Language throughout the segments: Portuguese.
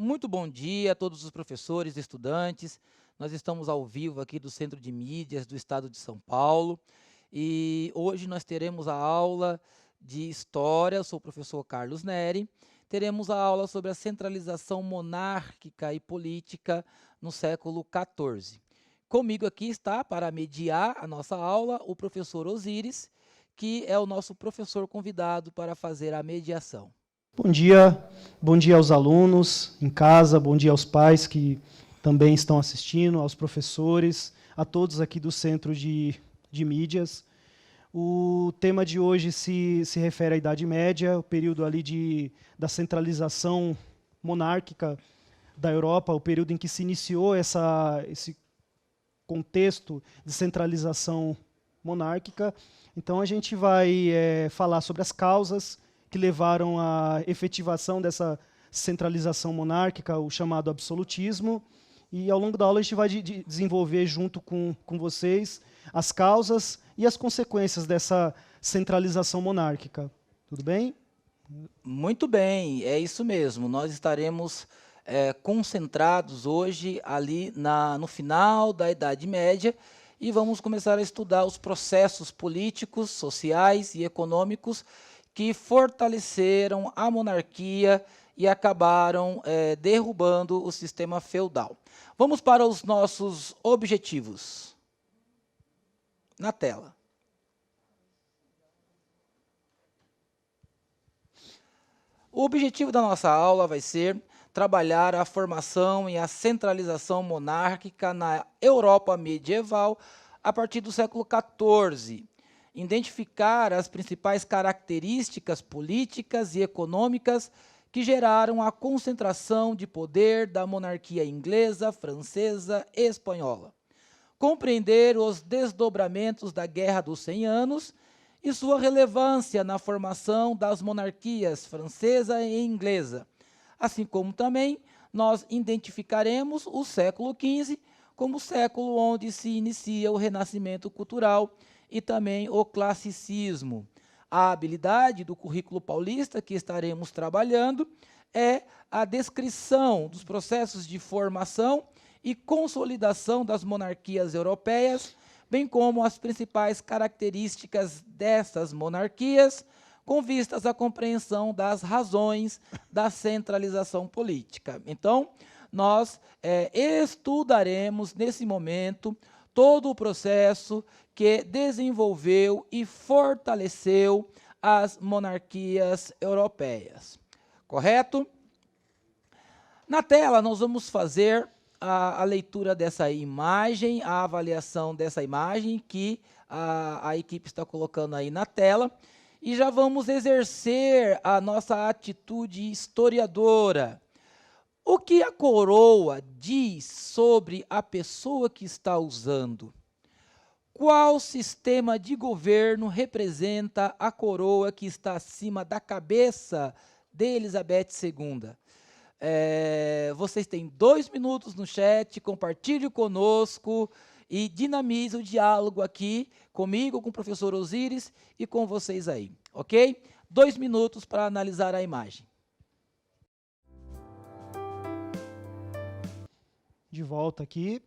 Muito bom dia a todos os professores e estudantes. Nós estamos ao vivo aqui do Centro de Mídias do Estado de São Paulo e hoje nós teremos a aula de História. Eu sou o professor Carlos Neri. Teremos a aula sobre a centralização monárquica e política no século XIV. Comigo aqui está, para mediar a nossa aula, o professor Osíris, que é o nosso professor convidado para fazer a mediação. Bom dia aos alunos em casa, bom dia aos pais que também estão assistindo, aos professores, a todos aqui do Centro de Mídias. O tema de hoje se refere à Idade Média, o período ali da centralização monárquica da Europa, o período em que se iniciou esse contexto de centralização monárquica. Então a gente vai falar sobre as causas que levaram à efetivação dessa centralização monárquica, o chamado absolutismo. E ao longo da aula a gente vai desenvolver junto com vocês as causas e as consequências dessa centralização monárquica. Tudo bem? Muito bem, é isso mesmo. Nós estaremos concentrados hoje ali no final da Idade Média e vamos começar a estudar os processos políticos, sociais e econômicos que fortaleceram a monarquia e acabaram derrubando o sistema feudal. Vamos para os nossos objetivos. Na tela. O objetivo da nossa aula vai ser trabalhar a formação e a centralização monárquica na Europa medieval a partir do século XIV. Identificar as principais características políticas e econômicas que geraram a concentração de poder da monarquia inglesa, francesa e espanhola. Compreender os desdobramentos da Guerra dos 100 Anos e sua relevância na formação das monarquias francesa e inglesa. Assim como também nós identificaremos o século XV como o século onde se inicia o renascimento cultural e também o classicismo. A habilidade do currículo paulista que estaremos trabalhando é a descrição dos processos de formação e consolidação das monarquias europeias, bem como as principais características dessas monarquias, com vistas à compreensão das razões da centralização política. Então, nós estudaremos nesse momento todo o processo que desenvolveu e fortaleceu as monarquias europeias. Correto? Na tela, nós vamos fazer a leitura dessa imagem, a avaliação dessa imagem que a equipe está colocando aí na tela, e já vamos exercer a nossa atitude historiadora. O que a coroa diz sobre a pessoa que está usando? Qual sistema de governo representa a coroa que está acima da cabeça de Elizabeth II? Vocês têm 2 minutos no chat, compartilhe conosco e dinamize o diálogo aqui comigo, com o professor Osíris e com vocês aí, ok? 2 minutos para analisar a imagem. De volta aqui,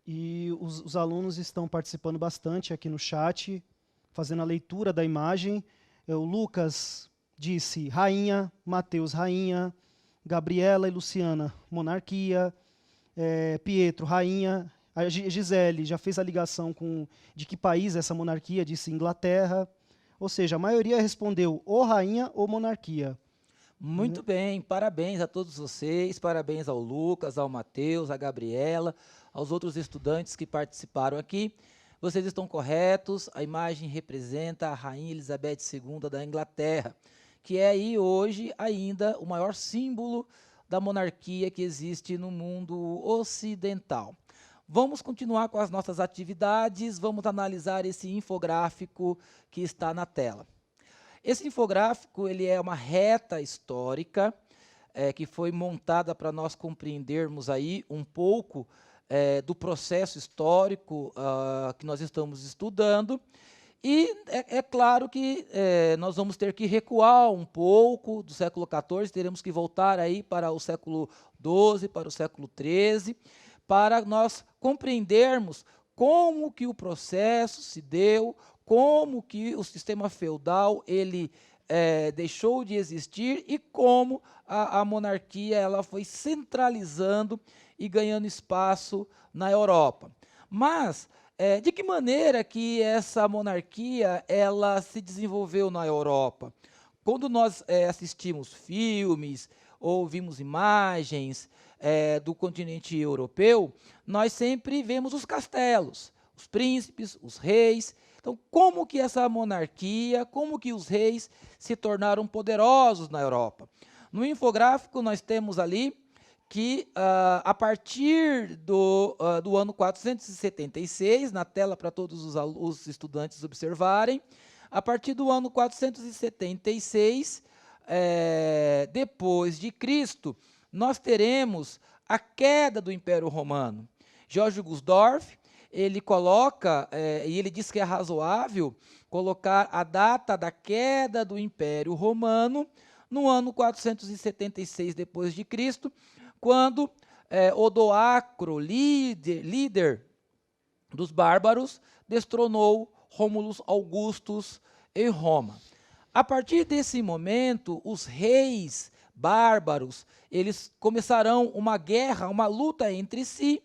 e os alunos estão participando bastante aqui no chat, fazendo a leitura da imagem. O Lucas disse rainha, Matheus rainha, Gabriela e Luciana monarquia, Pietro rainha, a Gisele já fez a ligação de que país é essa monarquia, disse Inglaterra, ou seja, a maioria respondeu ou rainha ou monarquia. Muito bem, parabéns a todos vocês, parabéns ao Lucas, ao Matheus, à Gabriela, aos outros estudantes que participaram aqui. Vocês estão corretos, a imagem representa a Rainha Elizabeth II da Inglaterra, que é aí hoje ainda o maior símbolo da monarquia que existe no mundo ocidental. Vamos continuar com as nossas atividades, vamos analisar esse infográfico que está na tela. Esse infográfico ele é uma reta histórica que foi montada para nós compreendermos aí um pouco do processo histórico que nós estamos estudando. E é claro que nós vamos ter que recuar um pouco do século XIV, teremos que voltar aí para o século XII, para o século XIII, para nós compreendermos como que o processo se deu, como que o sistema feudal ele deixou de existir e como a monarquia ela foi centralizando e ganhando espaço na Europa. Mas de que maneira que essa monarquia ela se desenvolveu na Europa? Quando nós assistimos filmes ou vimos imagens do continente europeu, nós sempre vemos os castelos, os príncipes, os reis. Então, como que essa monarquia, como que os reis se tornaram poderosos na Europa? No infográfico nós temos ali que a partir do ano 476, na tela para todos os estudantes observarem, a partir do ano 476, depois de Cristo, nós teremos a queda do Império Romano. George Gusdorff, ele coloca, e ele diz que é razoável, colocar a data da queda do Império Romano no ano 476 depois de Cristo, quando Odoacro, líder dos bárbaros, destronou Rômulus Augustus em Roma. A partir desse momento, os reis bárbaros, eles começarão uma guerra, uma luta entre si,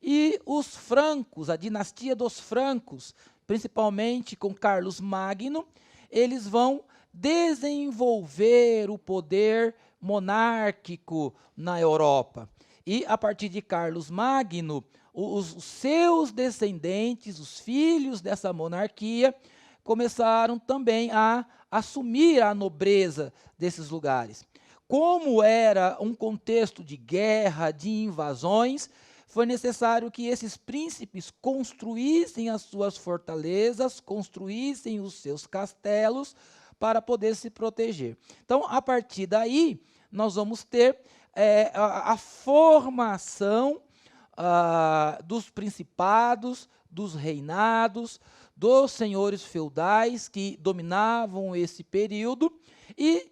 e os francos, a dinastia dos francos, principalmente com Carlos Magno, eles vão desenvolver o poder monárquico na Europa. E, a partir de Carlos Magno, os seus descendentes, os filhos dessa monarquia, começaram também a assumir a nobreza desses lugares. Como era um contexto de guerra, de invasões, foi necessário que esses príncipes construíssem as suas fortalezas, construíssem os seus castelos, para poder se proteger. Então, a partir daí, nós vamos ter a formação dos principados, dos reinados, dos senhores feudais que dominavam esse período e,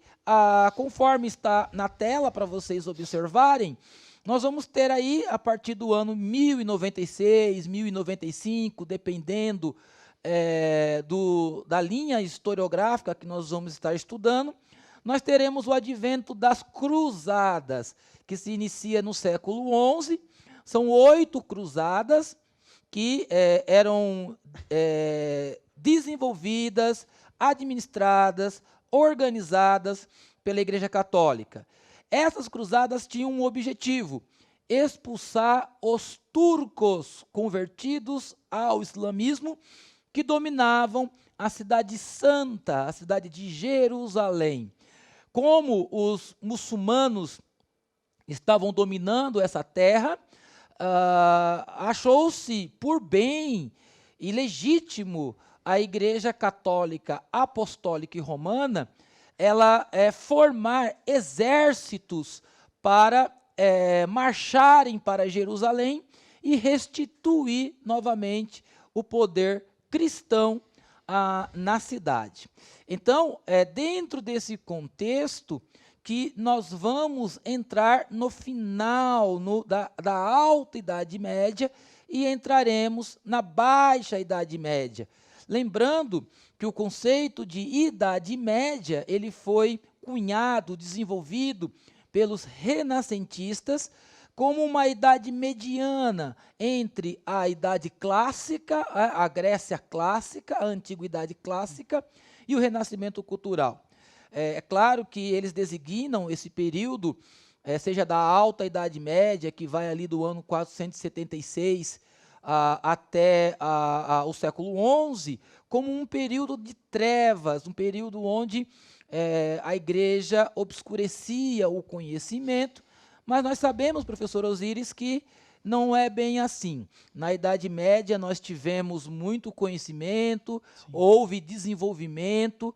conforme está na tela para vocês observarem, nós vamos ter aí, a partir do ano 1096, 1095, dependendo da linha historiográfica que nós vamos estar estudando, nós teremos o advento das cruzadas, que se inicia no século XI. São 8 cruzadas que eram desenvolvidas, administradas, organizadas pela Igreja Católica. Essas cruzadas tinham um objetivo: expulsar os turcos convertidos ao islamismo que dominavam a cidade santa, a cidade de Jerusalém. Como os muçulmanos estavam dominando essa terra, achou-se por bem e legítimo a Igreja Católica Apostólica e Romana ela formar exércitos para marcharem para Jerusalém e restituir novamente o poder cristão na cidade. Então, dentro desse contexto que nós vamos entrar no final da Alta Idade Média e entraremos na Baixa Idade Média. Lembrando que o conceito de Idade Média ele foi cunhado, desenvolvido pelos renascentistas como uma idade mediana entre a Idade Clássica, a Grécia Clássica, a Antiguidade Clássica e o Renascimento Cultural. É claro que eles designam esse período, seja da Alta Idade Média, que vai ali do ano 476 até o século XI, como um período de trevas, um período onde a igreja obscurecia o conhecimento, mas nós sabemos, professor Osíris, que não é bem assim. Na Idade Média nós tivemos muito conhecimento, sim, houve desenvolvimento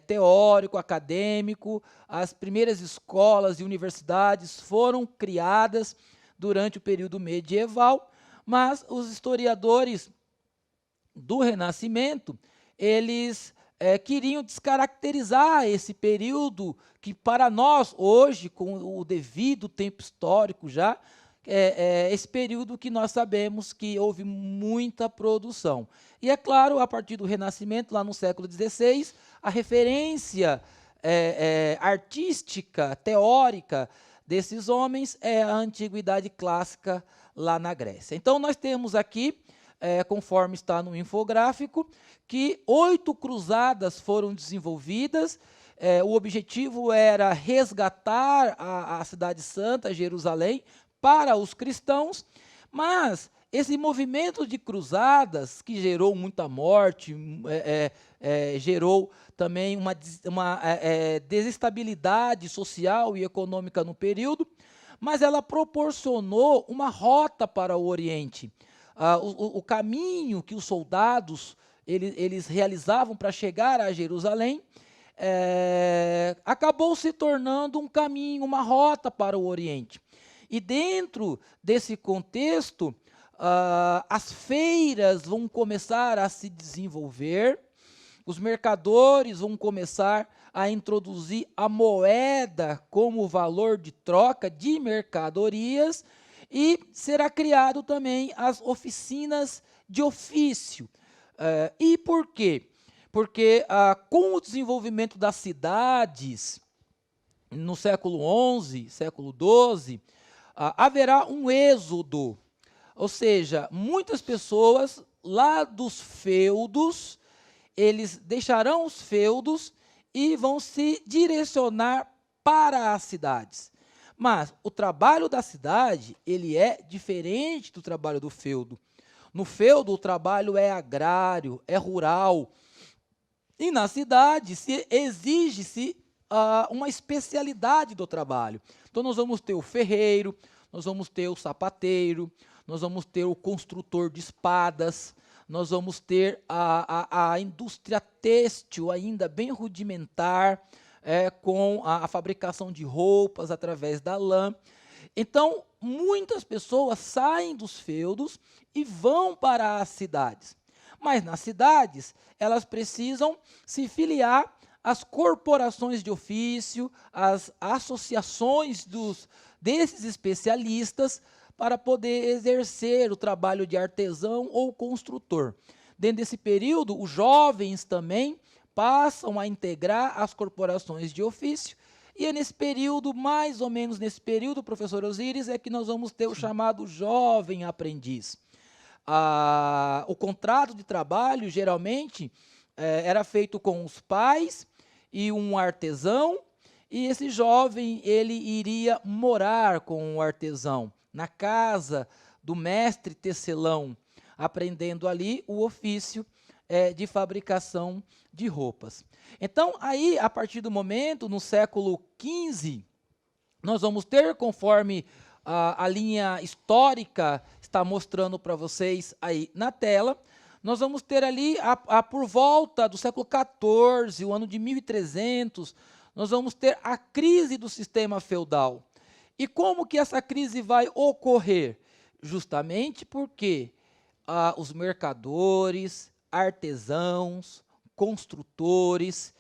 teórico, acadêmico, as primeiras escolas e universidades foram criadas durante o período medieval, mas os historiadores do Renascimento, eles queriam descaracterizar esse período que, para nós, hoje, com o devido tempo histórico já, esse período que nós sabemos que houve muita produção. E, é claro, a partir do Renascimento, lá no século XVI, a referência artística, teórica desses homens é a Antiguidade Clássica lá na Grécia. Então, nós temos aqui, conforme está no infográfico, que 8 cruzadas foram desenvolvidas. O objetivo era resgatar a Cidade Santa, Jerusalém, para os cristãos, mas esse movimento de cruzadas, que gerou muita morte, gerou também uma desestabilidade social e econômica no período, mas ela proporcionou uma rota para o Oriente. O caminho que os soldados eles realizavam para chegar a Jerusalém acabou se tornando um caminho, uma rota para o Oriente. E dentro desse contexto, as feiras vão começar a se desenvolver, os mercadores vão começar a introduzir a moeda como valor de troca de mercadorias, e será criado também as oficinas de ofício. E por quê? Porque com o desenvolvimento das cidades, no século XI, século XII, haverá um êxodo, ou seja, muitas pessoas lá dos feudos, eles deixarão os feudos e vão se direcionar para as cidades. Mas o trabalho da cidade, ele é diferente do trabalho do feudo. No feudo, o trabalho é agrário, é rural. E na cidade, exige-se uma especialidade do trabalho. Então, nós vamos ter o ferreiro, nós vamos ter o sapateiro, nós vamos ter o construtor de espadas, nós vamos ter a indústria têxtil ainda bem rudimentar, com a fabricação de roupas através da lã. Então, muitas pessoas saem dos feudos e vão para as cidades. Mas nas cidades, elas precisam se filiar às corporações de ofício, às associações desses especialistas, para poder exercer o trabalho de artesão ou construtor. Dentro desse período, os jovens também passam a integrar as corporações de ofício, e é nesse período, mais ou menos nesse período, professor Osíris, é que nós vamos ter o chamado jovem aprendiz. O contrato de trabalho, geralmente, era feito com os pais e um artesão, e esse jovem ele iria morar com o artesão, na casa do mestre tecelão, aprendendo ali o ofício de fabricação de roupas. Então, aí, a partir do momento, no século XV, nós vamos ter, conforme a linha histórica está mostrando para vocês aí na tela, nós vamos ter ali, por volta do século XIV, o ano de 1300, nós vamos ter a crise do sistema feudal. E como que essa crise vai ocorrer? Justamente porque os mercadores, artesãos, construtores,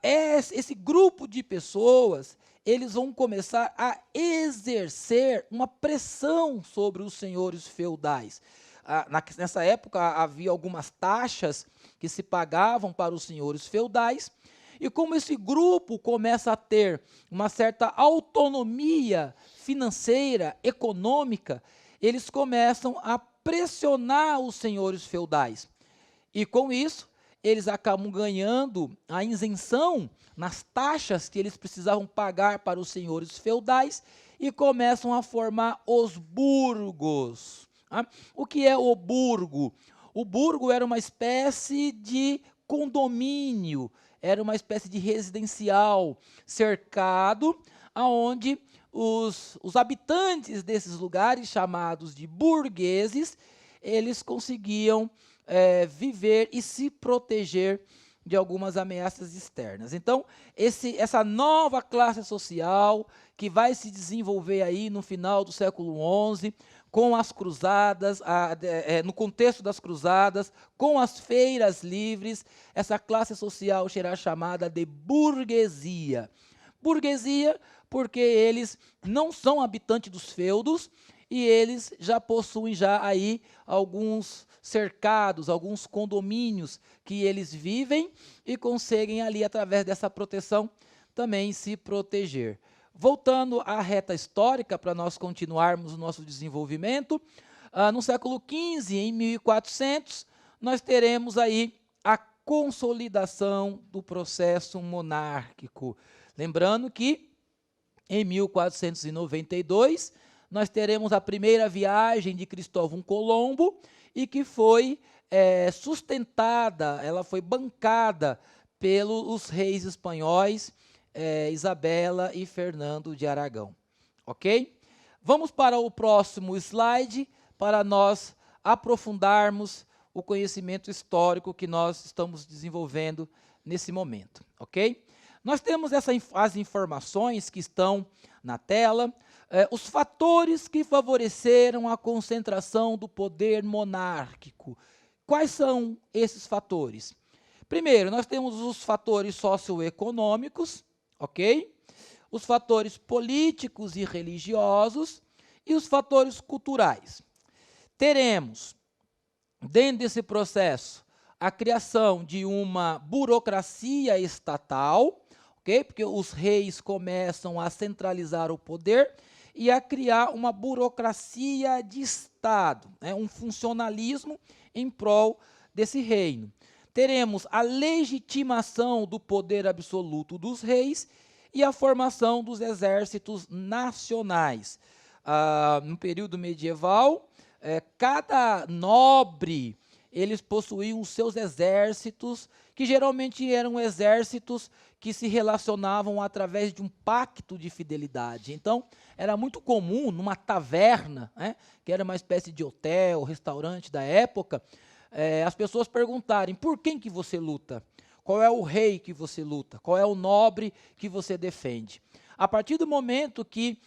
esse grupo de pessoas, eles vão começar a exercer uma pressão sobre os senhores feudais. Nessa época havia algumas taxas que se pagavam para os senhores feudais, e como esse grupo começa a ter uma certa autonomia financeira, econômica, eles começam a pressionar os senhores feudais. E com isso, eles acabam ganhando a isenção nas taxas que eles precisavam pagar para os senhores feudais e começam a formar os burgos. O que é o burgo? O burgo era uma espécie de condomínio, era uma espécie de residencial cercado, aonde os habitantes desses lugares, chamados de burgueses, eles conseguiam viver e se proteger de algumas ameaças externas. Então, essa nova classe social que vai se desenvolver aí no final do século XI, com as cruzadas, no contexto das cruzadas, com as feiras livres, essa classe social será chamada de burguesia. Burguesia porque eles não são habitantes dos feudos e eles já possuem já aí alguns cercados, alguns condomínios que eles vivem e conseguem ali, através dessa proteção, também se proteger. Voltando à reta histórica, para nós continuarmos o nosso desenvolvimento, no século XV, em 1400, nós teremos aí a consolidação do processo monárquico. Lembrando que, em 1492, nós teremos a primeira viagem de Cristóvão Colombo e que foi sustentada, ela foi bancada pelos reis espanhóis, Isabela e Fernando de Aragão, ok? Vamos para o próximo slide para nós aprofundarmos o conhecimento histórico que nós estamos desenvolvendo nesse momento, ok? Nós temos as informações que estão na tela, os fatores que favoreceram a concentração do poder monárquico. Quais são esses fatores? Primeiro, nós temos os fatores socioeconômicos, ok? Os fatores políticos e religiosos e os fatores culturais. Teremos, dentro desse processo, a criação de uma burocracia estatal, ok? Porque os reis começam a centralizar o poder e a criar uma burocracia de Estado, um funcionalismo em prol desse reino. Teremos a legitimação do poder absoluto dos reis e a formação dos exércitos nacionais. No período medieval, cada nobre, eles possuíam os seus exércitos, que geralmente eram exércitos que se relacionavam através de um pacto de fidelidade. Então, era muito comum, numa taverna, que era uma espécie de hotel, restaurante da época, as pessoas perguntarem: por quem que você luta? Qual é o rei que você luta? Qual é o nobre que você defende? A partir do momento que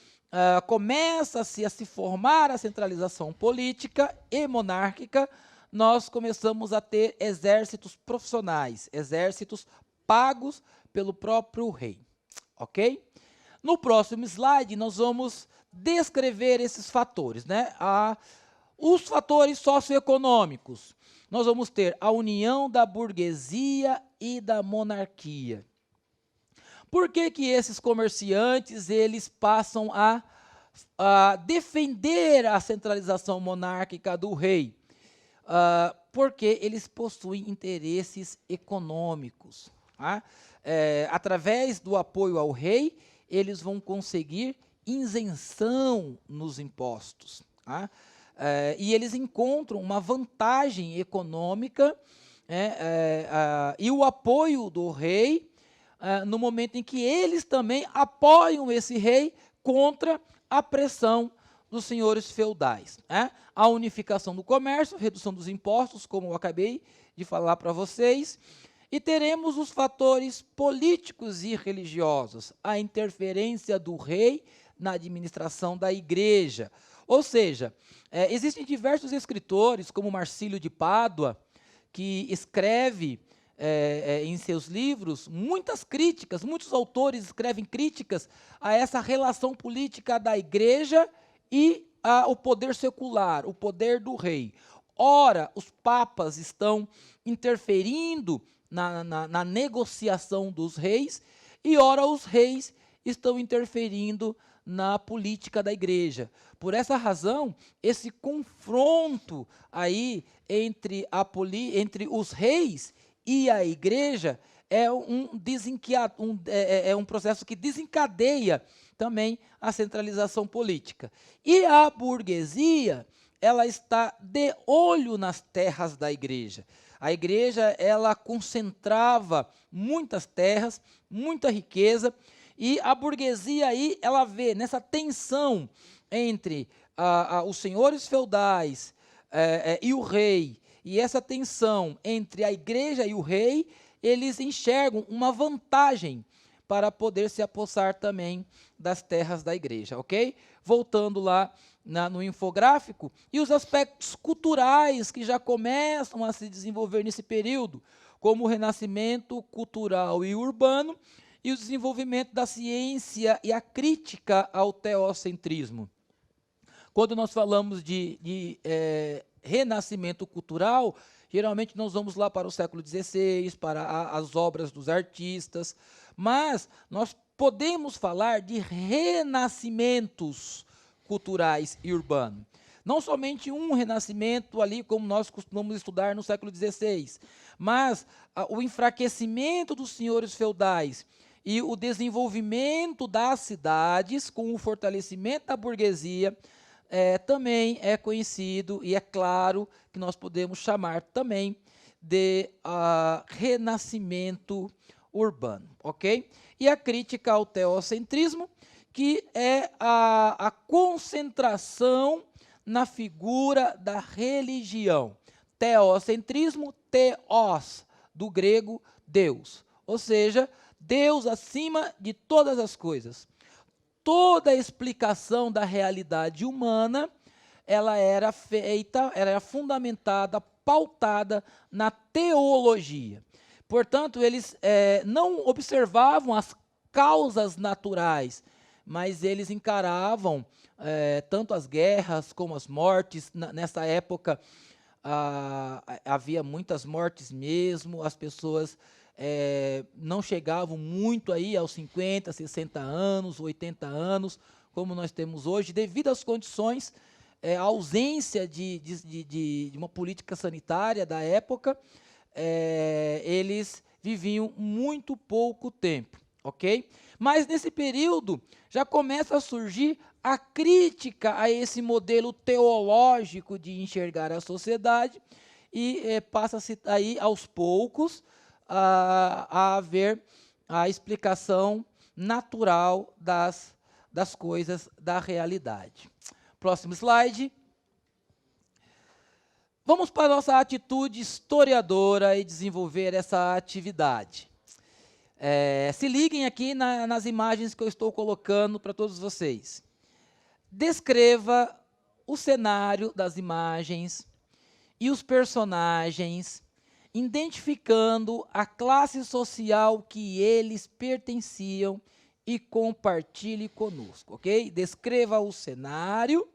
começa-se a se formar a centralização política e monárquica, nós começamos a ter exércitos profissionais, exércitos pagos pelo próprio rei, ok? No próximo slide, nós vamos descrever esses fatores, os fatores socioeconômicos. Nós vamos ter a união da burguesia e da monarquia. Por que que esses comerciantes, eles passam a defender a centralização monárquica do rei? Porque eles possuem interesses econômicos. Através do apoio ao rei, eles vão conseguir isenção nos impostos. E eles encontram uma vantagem econômica e o apoio do rei no momento em que eles também apoiam esse rei contra a pressão dos senhores feudais. A unificação do comércio, redução dos impostos, como eu acabei de falar para vocês, e teremos os fatores políticos e religiosos, a interferência do rei na administração da igreja. Ou seja, existem diversos escritores, como Marcílio de Pádua, que escreve em seus livros muitas críticas, muitos autores escrevem críticas a essa relação política da igreja e o poder secular, o poder do rei. Ora, os papas estão interferindo na negociação dos reis, e ora os reis estão interferindo na política da igreja. Por essa razão, esse confronto aí entre os reis e a igreja é um processo que desencadeia também a centralização política. E a burguesia, ela está de olho nas terras da igreja. A igreja, ela concentrava muitas terras, muita riqueza, e a burguesia aí, ela vê nessa tensão entre os senhores feudais e o rei, e essa tensão entre a igreja e o rei, eles enxergam uma vantagem para poder se apossar também das terras da igreja, ok? Voltando lá no infográfico, e os aspectos culturais que já começam a se desenvolver nesse período, como o renascimento cultural e urbano, e o desenvolvimento da ciência e a crítica ao teocentrismo. Quando nós falamos de renascimento cultural, geralmente nós vamos lá para o século XVI, para as obras dos artistas, mas nós podemos falar de renascimentos culturais e urbanos. Não somente um renascimento ali, como nós costumamos estudar no século XVI, mas o enfraquecimento dos senhores feudais e o desenvolvimento das cidades com o fortalecimento da burguesia, também é conhecido e é claro que nós podemos chamar também de renascimento urbano, ok? E a crítica ao teocentrismo, que é a concentração na figura da religião. Teocentrismo, theos, do grego Deus, ou seja, Deus acima de todas as coisas. Toda a explicação da realidade humana, ela era fundamentada, pautada na teologia. Portanto, eles não observavam as causas naturais, mas eles encaravam tanto as guerras como as mortes. Nessa época, havia muitas mortes mesmo, as pessoas não chegavam muito aí aos 50, 60 anos, 80 anos, como nós temos hoje, devido às condições, a ausência de uma política sanitária da época, eles viviam muito pouco tempo, ok? Mas nesse período já começa a surgir a crítica a esse modelo teológico de enxergar a sociedade e passa-se aí aos poucos a haver a explicação natural das coisas, da realidade. Próximo slide. Vamos para a nossa atitude historiadora e desenvolver essa atividade. Se liguem aqui nas imagens que eu estou colocando para todos vocês. Descreva o cenário das imagens e os personagens, identificando a classe social que eles pertenciam e compartilhe conosco, ok? Descreva o cenário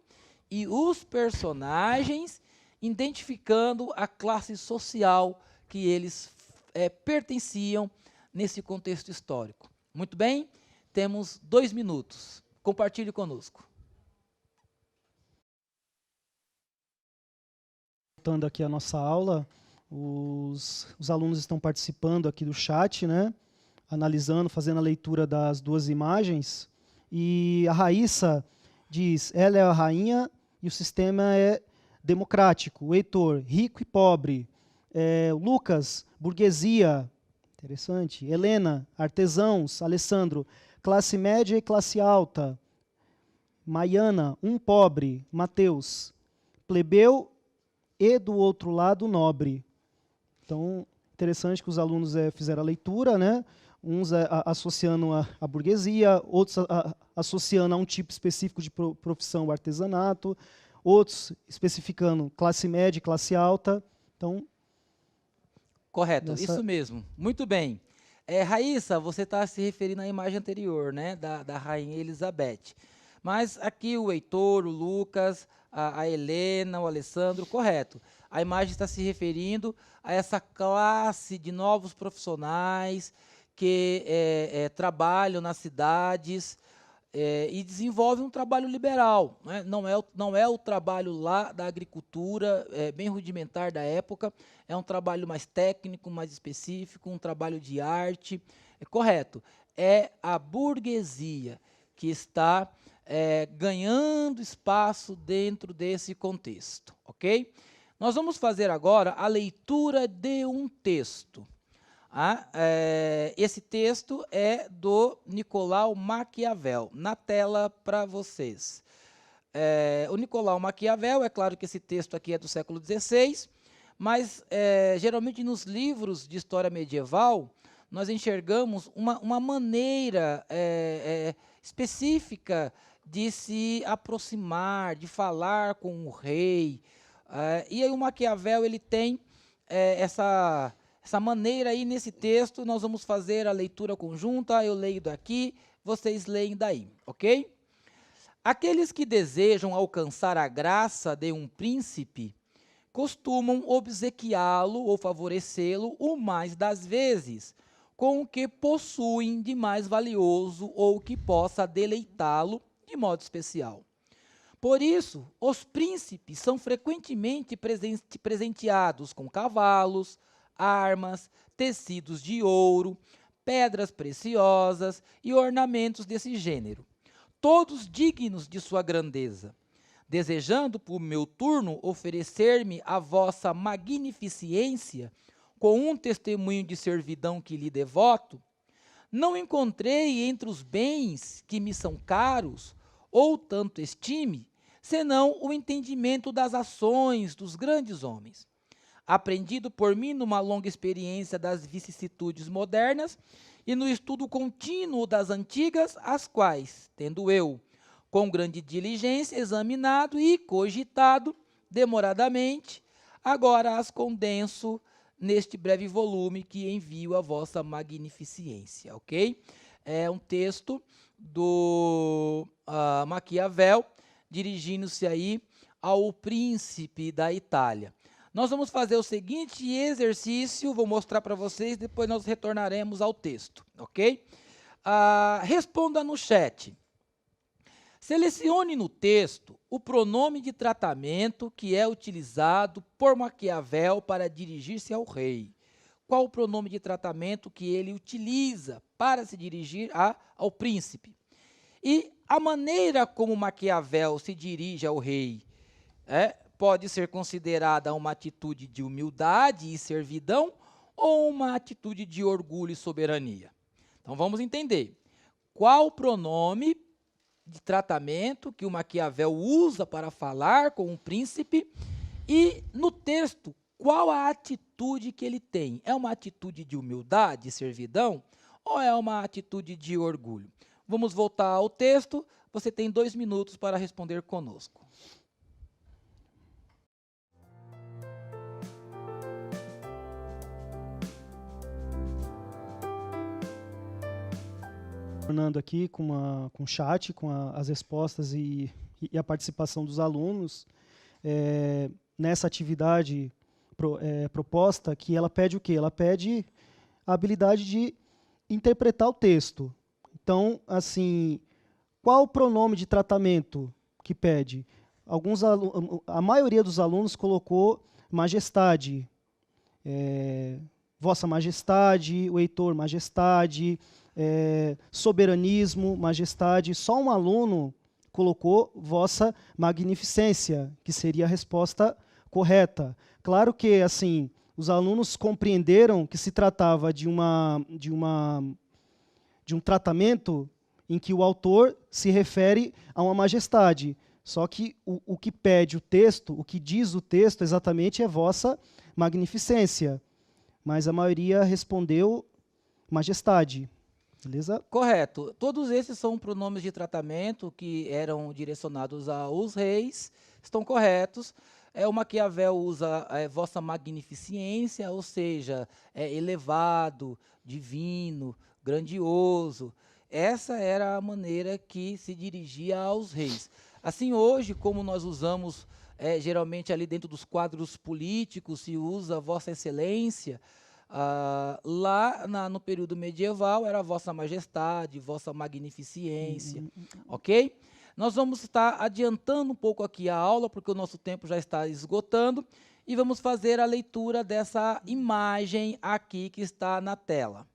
e os personagens, identificando a classe social que eles pertenciam nesse contexto histórico. Muito bem? Temos 2 minutos. Compartilhe conosco. Voltando aqui a nossa aula, os alunos estão participando aqui do chat, né? Analisando, fazendo a leitura das 2 imagens. E a Raíssa diz, ela é a rainha e o sistema é democrático. O Heitor, rico e pobre. O Lucas, burguesia. Interessante. Helena, artesãos. Alessandro, classe média e classe alta. Maiana, um pobre. Mateus, plebeu e do outro lado nobre. Então, interessante que os alunos fizeram a leitura, né? Uns associando a burguesia, outros associando a um tipo específico de profissão, o artesanato, outros especificando classe média e classe alta. Então, correto, isso mesmo. Muito bem. Raíssa, você está se referindo à imagem anterior, né? Da Rainha Elizabeth. Mas aqui o Heitor, o Lucas, a Helena, o Alessandro, correto. A imagem está se referindo a essa classe de novos profissionais que trabalham nas cidades e desenvolvem um trabalho liberal, né? Não é o trabalho lá da agricultura, bem rudimentar da época, é um trabalho mais técnico, mais específico, um trabalho de arte. Correto. É a burguesia que está ganhando espaço dentro desse contexto, ok? Nós vamos fazer agora a leitura de um texto. Esse texto é do Nicolau Maquiavel, na tela para vocês. O Nicolau Maquiavel, é claro que esse texto aqui é do século XVI, mas geralmente nos livros de história medieval, nós enxergamos uma maneira específica de se aproximar, de falar com o rei. E aí o Maquiavel ele tem essa maneira aí nesse texto. Nós vamos fazer a leitura conjunta, eu leio daqui, vocês leem daí, ok? Aqueles que desejam alcançar a graça de um príncipe costumam obsequiá-lo ou favorecê-lo o mais das vezes, com o que possuem de mais valioso ou que possa deleitá-lo de modo especial. Por isso, os príncipes são frequentemente presenteados com cavalos, armas, tecidos de ouro, pedras preciosas e ornamentos desse gênero, todos dignos de sua grandeza. Desejando por meu turno oferecer-me a vossa magnificência com um testemunho de servidão que lhe devoto, não encontrei entre os bens que me são caros, ou tanto estime, senão o entendimento das ações dos grandes homens, aprendido por mim numa longa experiência das vicissitudes modernas e no estudo contínuo das antigas, as quais, tendo eu, com grande diligência, examinado e cogitado demoradamente, agora as condenso neste breve volume que envio a vossa magnificência, ok? É um texto do Maquiavel, dirigindo-se aí ao príncipe da Itália. Nós vamos fazer o seguinte exercício, vou mostrar para vocês, depois nós retornaremos ao texto, ok? Responda no chat. Selecione no texto o pronome de tratamento que é utilizado por Maquiavel para dirigir-se ao rei. Qual o pronome de tratamento que ele utiliza para se dirigir ao príncipe? E a maneira como Maquiavel se dirige ao rei pode ser considerada uma atitude de humildade e servidão ou uma atitude de orgulho e soberania? Então vamos entender. Qual o pronome de tratamento que o Maquiavel usa para falar com um príncipe e, no texto, qual a atitude que ele tem? É uma atitude de humildade e servidão ou é uma atitude de orgulho? Vamos voltar ao texto, você tem 2 minutos para responder conosco. Tornando aqui com o chat, com as respostas e a participação dos alunos, nessa atividade proposta, que ela pede o quê? Ela pede a habilidade de interpretar o texto. Então, assim, qual o pronome de tratamento que pede? A maioria dos alunos colocou majestade, vossa majestade, o Heitor majestade, soberanismo, majestade. Só um aluno colocou vossa magnificência, que seria a resposta correta. Claro que, assim, os alunos compreenderam que se tratava de um tratamento em que o autor se refere a uma majestade. Só que o que pede o texto, o que diz o texto exatamente é vossa magnificência. Mas a maioria respondeu majestade. Beleza? Correto. Todos esses são pronomes de tratamento que eram direcionados aos reis, estão corretos. O Maquiavel usa vossa magnificência, ou seja, elevado, divino, grandioso. Essa era a maneira que se dirigia aos reis. Assim, hoje, como nós usamos, geralmente ali dentro dos quadros políticos, se usa vossa excelência. Lá no período medieval era vossa majestade, vossa magnificência, ok? Nós vamos estar adiantando um pouco aqui a aula, porque o nosso tempo já está esgotando, e vamos fazer a leitura dessa imagem aqui que está na tela.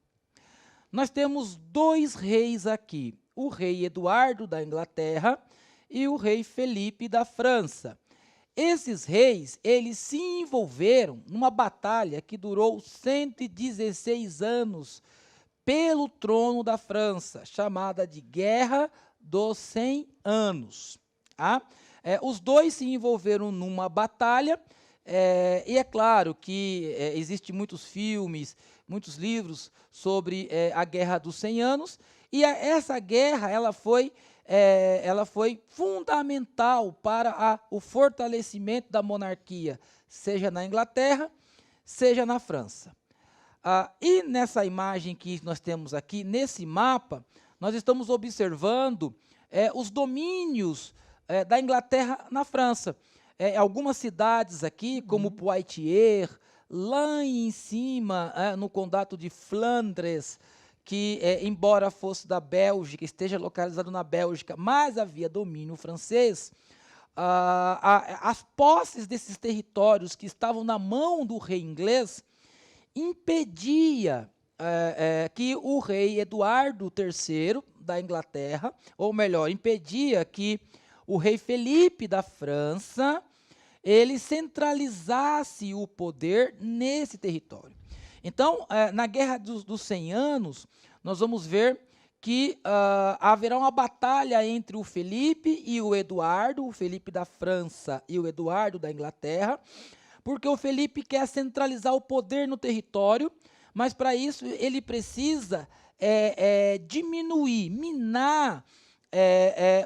Nós temos 2 reis aqui, o rei Eduardo da Inglaterra e o rei Felipe da França. Esses reis, eles se envolveram numa batalha que durou 116 anos pelo trono da França, chamada de Guerra dos 100 Anos. Os dois se envolveram numa batalha, e é claro que existem muitos filmes muitos livros sobre a Guerra dos 100 Anos, e essa guerra ela foi fundamental para o fortalecimento da monarquia, seja na Inglaterra, seja na França. E nessa imagem que nós temos aqui, nesse mapa, nós estamos observando os domínios da Inglaterra na França. Algumas cidades aqui, como Poitiers, lá em cima, no condado de Flandres, que, embora fosse da Bélgica, esteja localizado na Bélgica, mas havia domínio francês, as posses desses territórios que estavam na mão do rei inglês impedia que o rei Eduardo III da Inglaterra, ou melhor, impedia que o rei Felipe da França ele centralizasse o poder nesse território. Então, na Guerra dos 100 Anos, nós vamos ver que haverá uma batalha entre o Felipe e o Eduardo, o Felipe da França e o Eduardo da Inglaterra, porque o Felipe quer centralizar o poder no território, mas para isso ele precisa diminuir, minar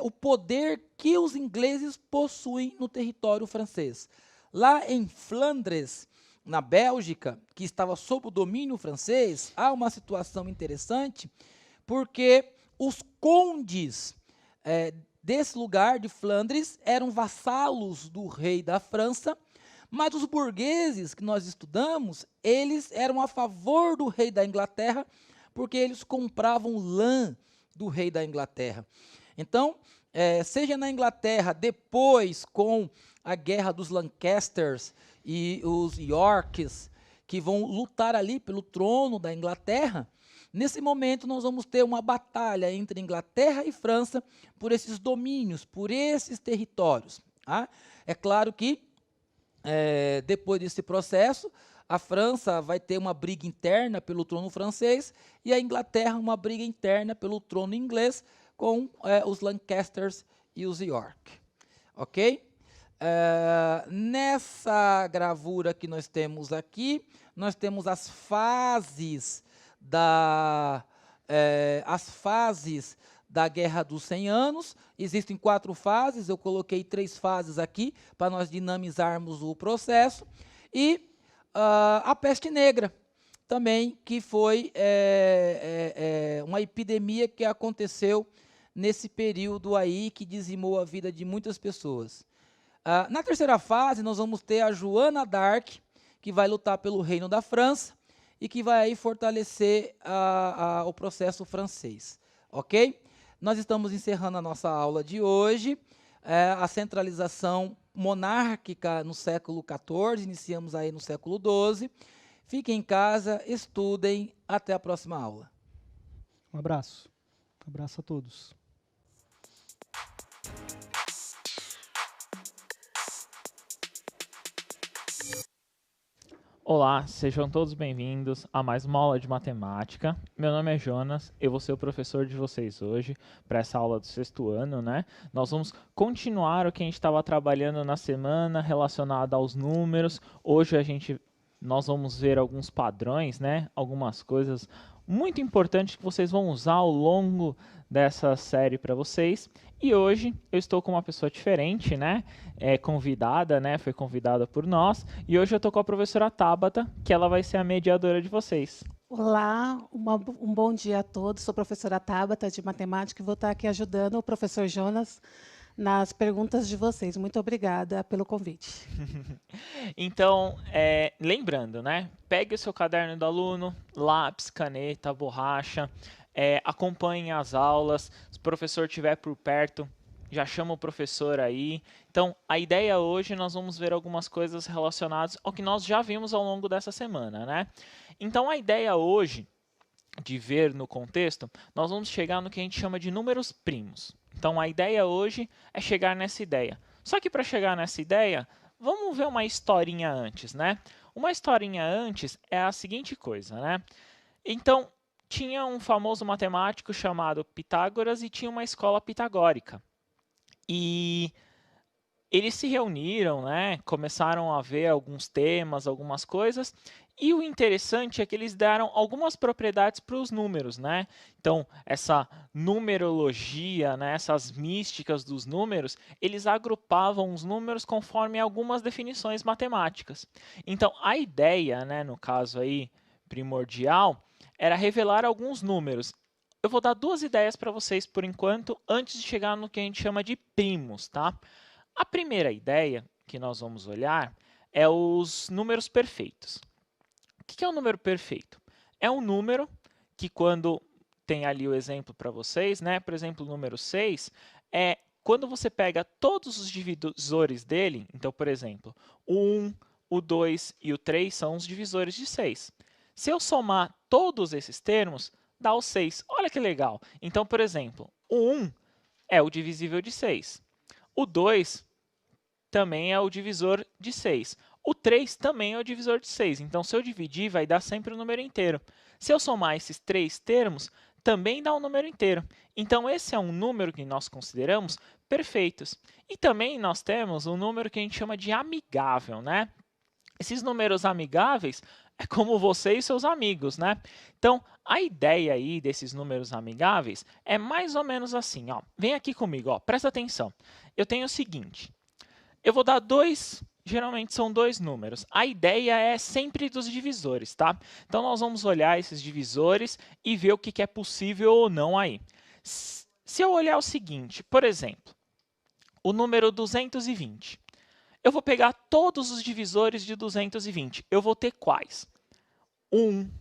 o poder que os ingleses possuem no território francês. Lá em Flandres, na Bélgica, que estava sob o domínio francês, há uma situação interessante, porque os condes desse lugar de Flandres eram vassalos do rei da França, mas os burgueses que nós estudamos, eles eram a favor do rei da Inglaterra, porque eles compravam lã do rei da Inglaterra. Então, seja na Inglaterra, depois com a guerra dos Lancasters e os Yorks, que vão lutar ali pelo trono da Inglaterra, nesse momento nós vamos ter uma batalha entre Inglaterra e França por esses domínios, por esses territórios. É claro que depois desse processo, a França vai ter uma briga interna pelo trono francês e a Inglaterra uma briga interna pelo trono inglês com os Lancasters e os York. Ok? Nessa gravura que nós temos aqui, nós temos as fases da Guerra dos 100 Anos. Existem 4 fases, eu coloquei 3 fases aqui para nós dinamizarmos o processo. E a peste negra também, que foi uma epidemia que aconteceu nesse período aí, que dizimou a vida de muitas pessoas. Na terceira fase, nós vamos ter a Joana d'Arc, que vai lutar pelo reino da França e que vai aí fortalecer o processo francês. Ok? Nós estamos encerrando a nossa aula de hoje, a centralização monárquica no século XIV, iniciamos aí no século XII. Fiquem em casa, estudem, até a próxima aula. Um abraço. Um abraço a todos. Olá, sejam todos bem-vindos a mais uma aula de matemática. Meu nome é Jonas, eu vou ser o professor de vocês hoje para essa aula do 6º ano, né? Nós vamos continuar o que a gente estava trabalhando na semana relacionado aos números. Hoje nós vamos ver alguns padrões, né? Algumas coisas muito importantes que vocês vão usar ao longo dessa série para vocês. E hoje eu estou com uma pessoa diferente, né? Convidada, né? Foi convidada por nós. E hoje eu estou com a professora Tabata, que ela vai ser a mediadora de vocês. Olá, um bom dia a todos. Sou a professora Tabata de matemática e vou estar aqui ajudando o professor Jonas nas perguntas de vocês. Muito obrigada pelo convite. Então, lembrando, né? Pegue o seu caderno do aluno, lápis, caneta, borracha, acompanhe as aulas. Se o professor estiver por perto, já chama o professor aí. Então, a ideia hoje, nós vamos ver algumas coisas relacionadas ao que nós já vimos ao longo dessa semana, né? Então, a ideia hoje de ver no contexto, nós vamos chegar no que a gente chama de números primos. Então, a ideia hoje é chegar nessa ideia. Só que para chegar nessa ideia, vamos ver uma historinha antes, né? Uma historinha antes é a seguinte coisa, né? Então, tinha um famoso matemático chamado Pitágoras e tinha uma escola pitagórica. E eles se reuniram, né? Começaram a ver alguns temas, algumas coisas, E o interessante é que eles deram algumas propriedades para os números, né? Então, essa numerologia, né, essas místicas dos números, eles agrupavam os números conforme algumas definições matemáticas. Então, a ideia, né, no caso aí primordial, era revelar alguns números. Eu vou dar duas ideias para vocês por enquanto, antes de chegar no que a gente chama de primos, tá? A primeira ideia que nós vamos olhar é os números perfeitos. O que é um número perfeito? É um número que, quando tem ali o exemplo para vocês, né? Por exemplo, o número 6, é quando você pega todos os divisores dele, então, por exemplo, o 1, o 2 e o 3 são os divisores de 6. Se eu somar todos esses termos, dá o 6. Olha que legal! Então, por exemplo, o 1 é o divisível de 6. O 2 também é o divisor de 6. O 3 também é o divisor de 6. Então, se eu dividir, vai dar sempre o número inteiro. Se eu somar esses três termos, também dá um número inteiro. Então, esse é um número que nós consideramos perfeitos. E também nós temos um número que a gente chama de amigável, né? Esses números amigáveis é como você e seus amigos, né? Então, a ideia aí desses números amigáveis é mais ou menos assim, ó. Vem aqui comigo, ó. Presta atenção. Eu tenho o seguinte. Eu vou dar geralmente são dois números. A ideia é sempre dos divisores, tá? Então, nós vamos olhar esses divisores e ver o que é possível ou não aí. Se eu olhar o seguinte, por exemplo, o número 220. Eu vou pegar todos os divisores de 220. Eu vou ter quais? O 1,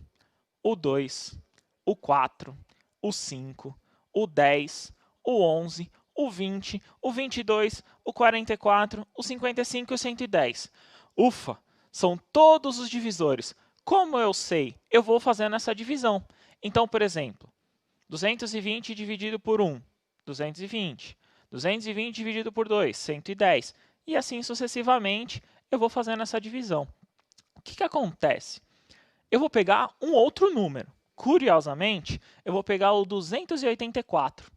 o 2, o 4, o 5, o 10, o 11, o 20, o 22, o 44, o 55 e o 110. Ufa! São todos os divisores. Como eu sei? Eu vou fazendo essa divisão. Então, por exemplo, 220 dividido por 1, 220. 220 dividido por 2, 110. E assim sucessivamente, eu vou fazendo essa divisão. O que acontece? Eu vou pegar um outro número. Curiosamente, eu vou pegar o 284.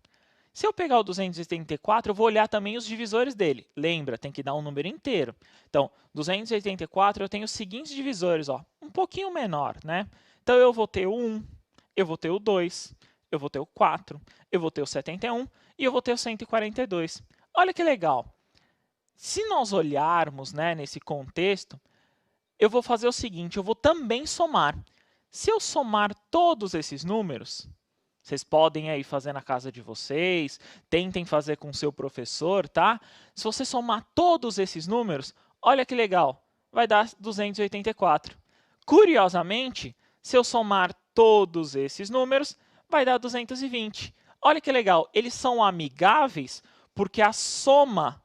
Se eu pegar o 284, eu vou olhar também os divisores dele. Lembra, tem que dar um número inteiro. Então, 284, eu tenho os seguintes divisores, ó, um pouquinho menor, né? Então, eu vou ter o 1, eu vou ter o 2, eu vou ter o 4, eu vou ter o 71 e eu vou ter o 142. Olha que legal. Se nós olharmos, né, nesse contexto, eu vou fazer o seguinte, eu vou também somar. Se eu somar todos esses números, vocês podem aí fazer na casa de vocês, tentem fazer com o seu professor, tá? Se você somar todos esses números, olha que legal, vai dar 284. Curiosamente, se eu somar todos esses números, vai dar 220. Olha que legal, eles são amigáveis porque a soma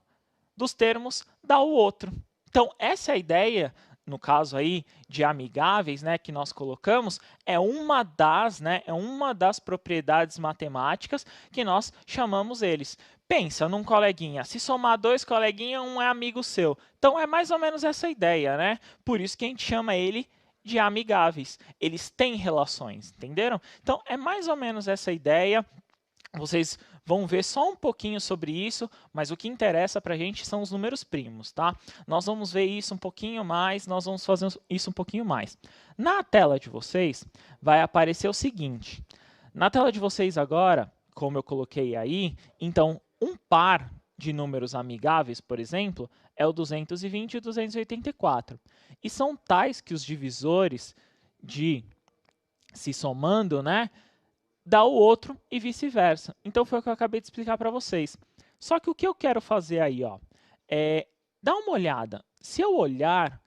dos termos dá o outro. Então, essa é a ideia, no caso aí de amigáveis, né, que nós colocamos, é uma das propriedades matemáticas que nós chamamos eles. Pensa num coleguinha, se somar dois coleguinhas, um é amigo seu. Então, é mais ou menos essa ideia, né? Por isso que a gente chama ele de amigáveis. Eles têm relações, entenderam? Então, é mais ou menos essa ideia. Vocês vão ver só um pouquinho sobre isso, mas o que interessa para a gente são os números primos, tá? Nós vamos ver isso um pouquinho mais, nós vamos fazer isso um pouquinho mais. Na tela de vocês vai aparecer o seguinte. Na tela de vocês agora, como eu coloquei aí, então um par de números amigáveis, por exemplo, é o 220 e o 284. E são tais que os divisores de se somando, né, dá o outro e vice-versa. Então, foi o que eu acabei de explicar para vocês. Só que o que eu quero fazer aí, ó, é dar uma olhada. Se eu olhar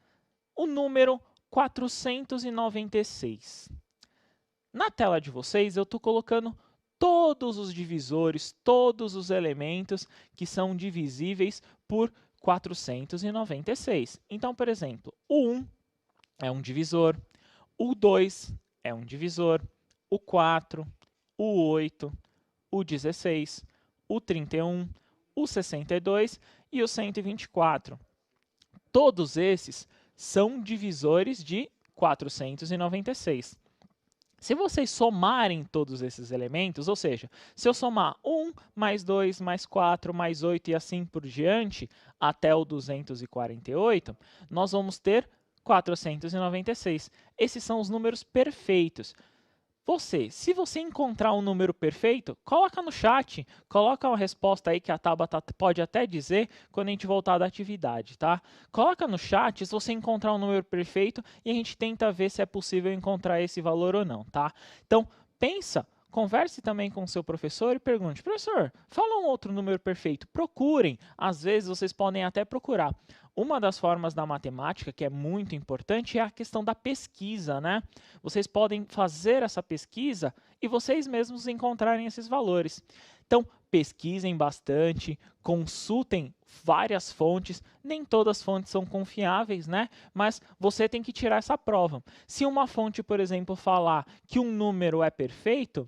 o número 496, na tela de vocês eu estou colocando todos os divisores, todos os elementos que são divisíveis por 496. Então, por exemplo, o 1 é um divisor, o 2 é um divisor, o 4, o 8, o 16, o 31, o 62 e o 124. Todos esses são divisores de 496. Se vocês somarem todos esses elementos, ou seja, se eu somar 1 mais 2 mais 4 mais 8 e assim por diante, até o 248, nós vamos ter 496. Esses são os números perfeitos. Se você encontrar um número perfeito, coloca no chat, coloca uma resposta aí que a Tabata pode até dizer quando a gente voltar da atividade, tá? Coloca no chat se você encontrar um número perfeito e a gente tenta ver se é possível encontrar esse valor ou não, tá? Então, pensa, converse também com o seu professor e pergunte, professor, fala um outro número perfeito. Procurem, às vezes vocês podem até procurar. Uma das formas da matemática que é muito importante é a questão da pesquisa, né? Vocês podem fazer essa pesquisa e vocês mesmos encontrarem esses valores. Então, pesquisem bastante, consultem várias fontes, nem todas as fontes são confiáveis, né? Mas você tem que tirar essa prova. Se uma fonte, por exemplo, falar que um número é perfeito,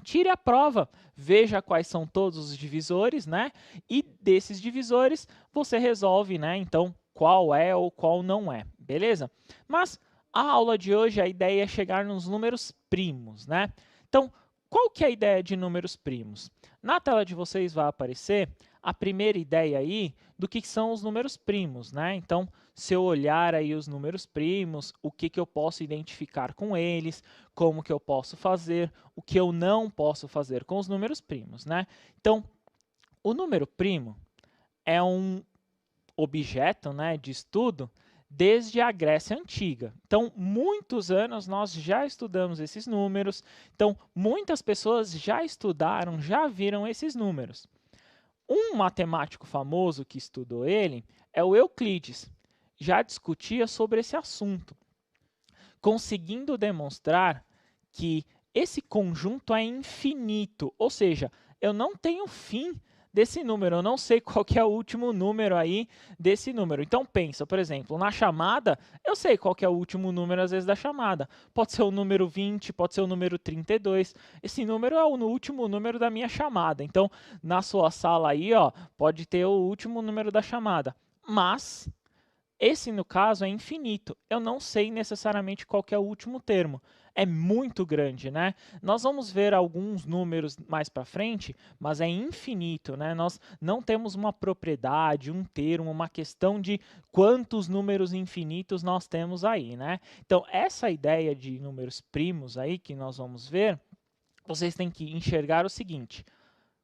tire a prova, veja quais são todos os divisores, né? E desses divisores você resolve, né? Então, qual é ou qual não é, beleza? Mas a aula de hoje, a ideia é chegar nos números primos, né? Então, qual que é a ideia de números primos? Na tela de vocês vai aparecer a primeira ideia aí do que são os números primos, né? Então, se eu olhar aí os números primos, o que eu posso identificar com eles, como que eu posso fazer, o que eu não posso fazer com os números primos, né? Então, o número primo é um objeto, né, de estudo desde a Grécia Antiga. Então, muitos anos nós já estudamos esses números. Então, muitas pessoas já estudaram, já viram esses números. Um matemático famoso que estudou ele é o Euclides. Já discutia sobre esse assunto, conseguindo demonstrar que esse conjunto é infinito, ou seja, eu não tenho fim desse número, eu não sei qual que é o último número aí desse número. Então pensa, por exemplo, na chamada, eu sei qual que é o último número às vezes da chamada. Pode ser o número 20, pode ser o número 32. Esse número é o último número da minha chamada. Então, na sua sala aí, ó, pode ter o último número da chamada. Mas esse, no caso, é infinito. Eu não sei necessariamente qual que é o último termo. É muito grande, né? Nós vamos ver alguns números mais para frente, mas é infinito, né? Nós não temos uma propriedade, um termo, uma questão de quantos números infinitos nós temos aí, né? Então, essa ideia de números primos aí que nós vamos ver, vocês têm que enxergar o seguinte: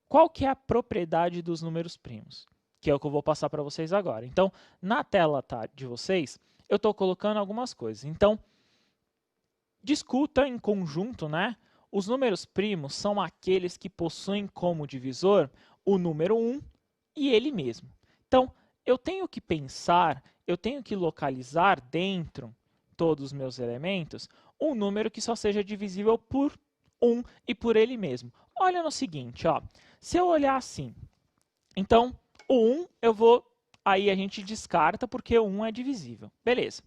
qual que é a propriedade dos números primos? Que é o que eu vou passar para vocês agora. Então, na tela de vocês, eu estou colocando algumas coisas. Então, discuta em conjunto, né? Os números primos são aqueles que possuem como divisor o número 1 e ele mesmo. Então, eu tenho que pensar, eu tenho que localizar dentro de todos os meus elementos um número que só seja divisível por 1 e por ele mesmo. Olha no seguinte, ó. Se eu olhar assim, então, o 1 aí a gente descarta porque o 1 é divisível. Beleza.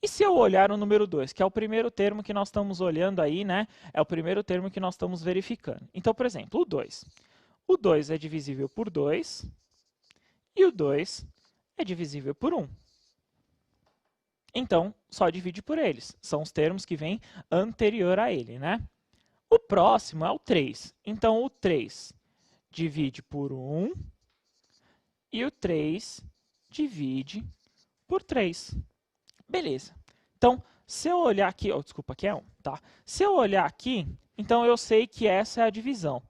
E se eu olhar o número 2, que é o primeiro termo que nós estamos olhando aí, né? É o primeiro termo que nós estamos verificando. Então, por exemplo, o 2. O 2 é divisível por 2 e o 2 é divisível por 1. Então, só divide por eles. São os termos que vêm anterior a ele, né? O próximo é o 3. Então, o 3 divide por 1 e o 3 divide por 3. Beleza. Então, se eu olhar aqui, desculpa, aqui é 1, tá? Se eu olhar aqui, então eu sei que essa é a divisão.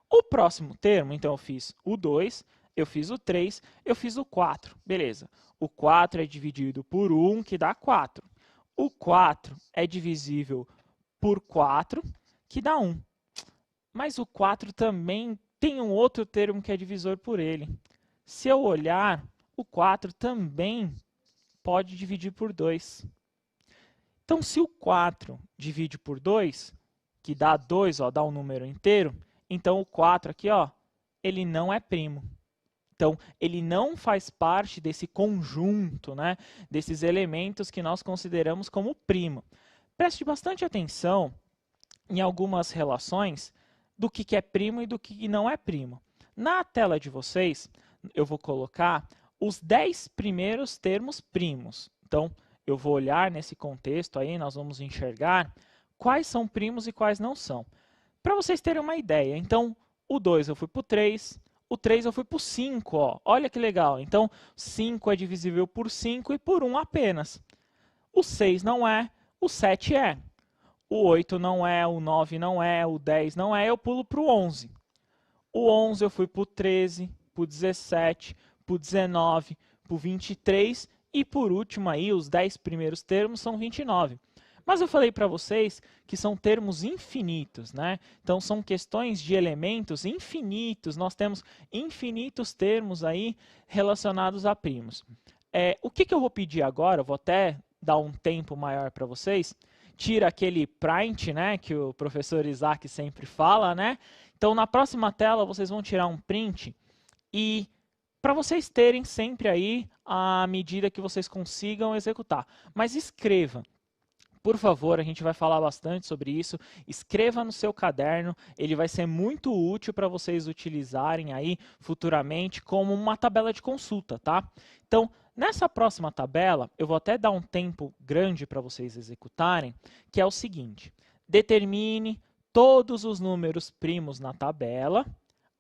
O próximo termo, então eu fiz o 2, eu fiz o 3, eu fiz o 4. Beleza. O 4 é dividido por 1, que dá 4. O 4 é divisível por 4, que dá 1. Mas o 4 também tem um outro termo que é divisor por ele. Se eu olhar, o 4 também pode dividir por 2. Então, se o 4 divide por 2, que dá 2, ó, dá um número inteiro, então o 4 aqui, ó, ele não é primo. Então, ele não faz parte desse conjunto, né, desses elementos que nós consideramos como primo. Preste bastante atenção em algumas relações do que é primo e do que não é primo. Na tela de vocês, eu vou colocar os 10 primeiros termos primos. Então, eu vou olhar nesse contexto aí, nós vamos enxergar quais são primos e quais não são. Para vocês terem uma ideia, então, o 2 eu fui para o 3, o 3 eu fui para o 5, ó. Olha que legal. Então, 5 é divisível por 5 e por 1 apenas. O 6 não é, o 7 é. O 8 não é, o 9 não é, o 10 não é, eu pulo para o 11. O 11 eu fui para o 13, para o 17, para o 19, para o 23 e por último aí, os 10 primeiros termos são 29. Mas eu falei para vocês que são termos infinitos, né? Então são questões de elementos infinitos, nós temos infinitos termos aí relacionados a primos. O que eu vou pedir agora, eu vou até dar um tempo maior para vocês, tira aquele print, né, que o professor Isaac sempre fala, né? Então na próxima tela vocês vão tirar um print e para vocês terem sempre aí a medida que vocês consigam executar. Mas escreva. Por favor, a gente vai falar bastante sobre isso. Escreva no seu caderno, ele vai ser muito útil para vocês utilizarem aí futuramente como uma tabela de consulta, tá? Então, nessa próxima tabela, eu vou até dar um tempo grande para vocês executarem, que é o seguinte: determine todos os números primos na tabela.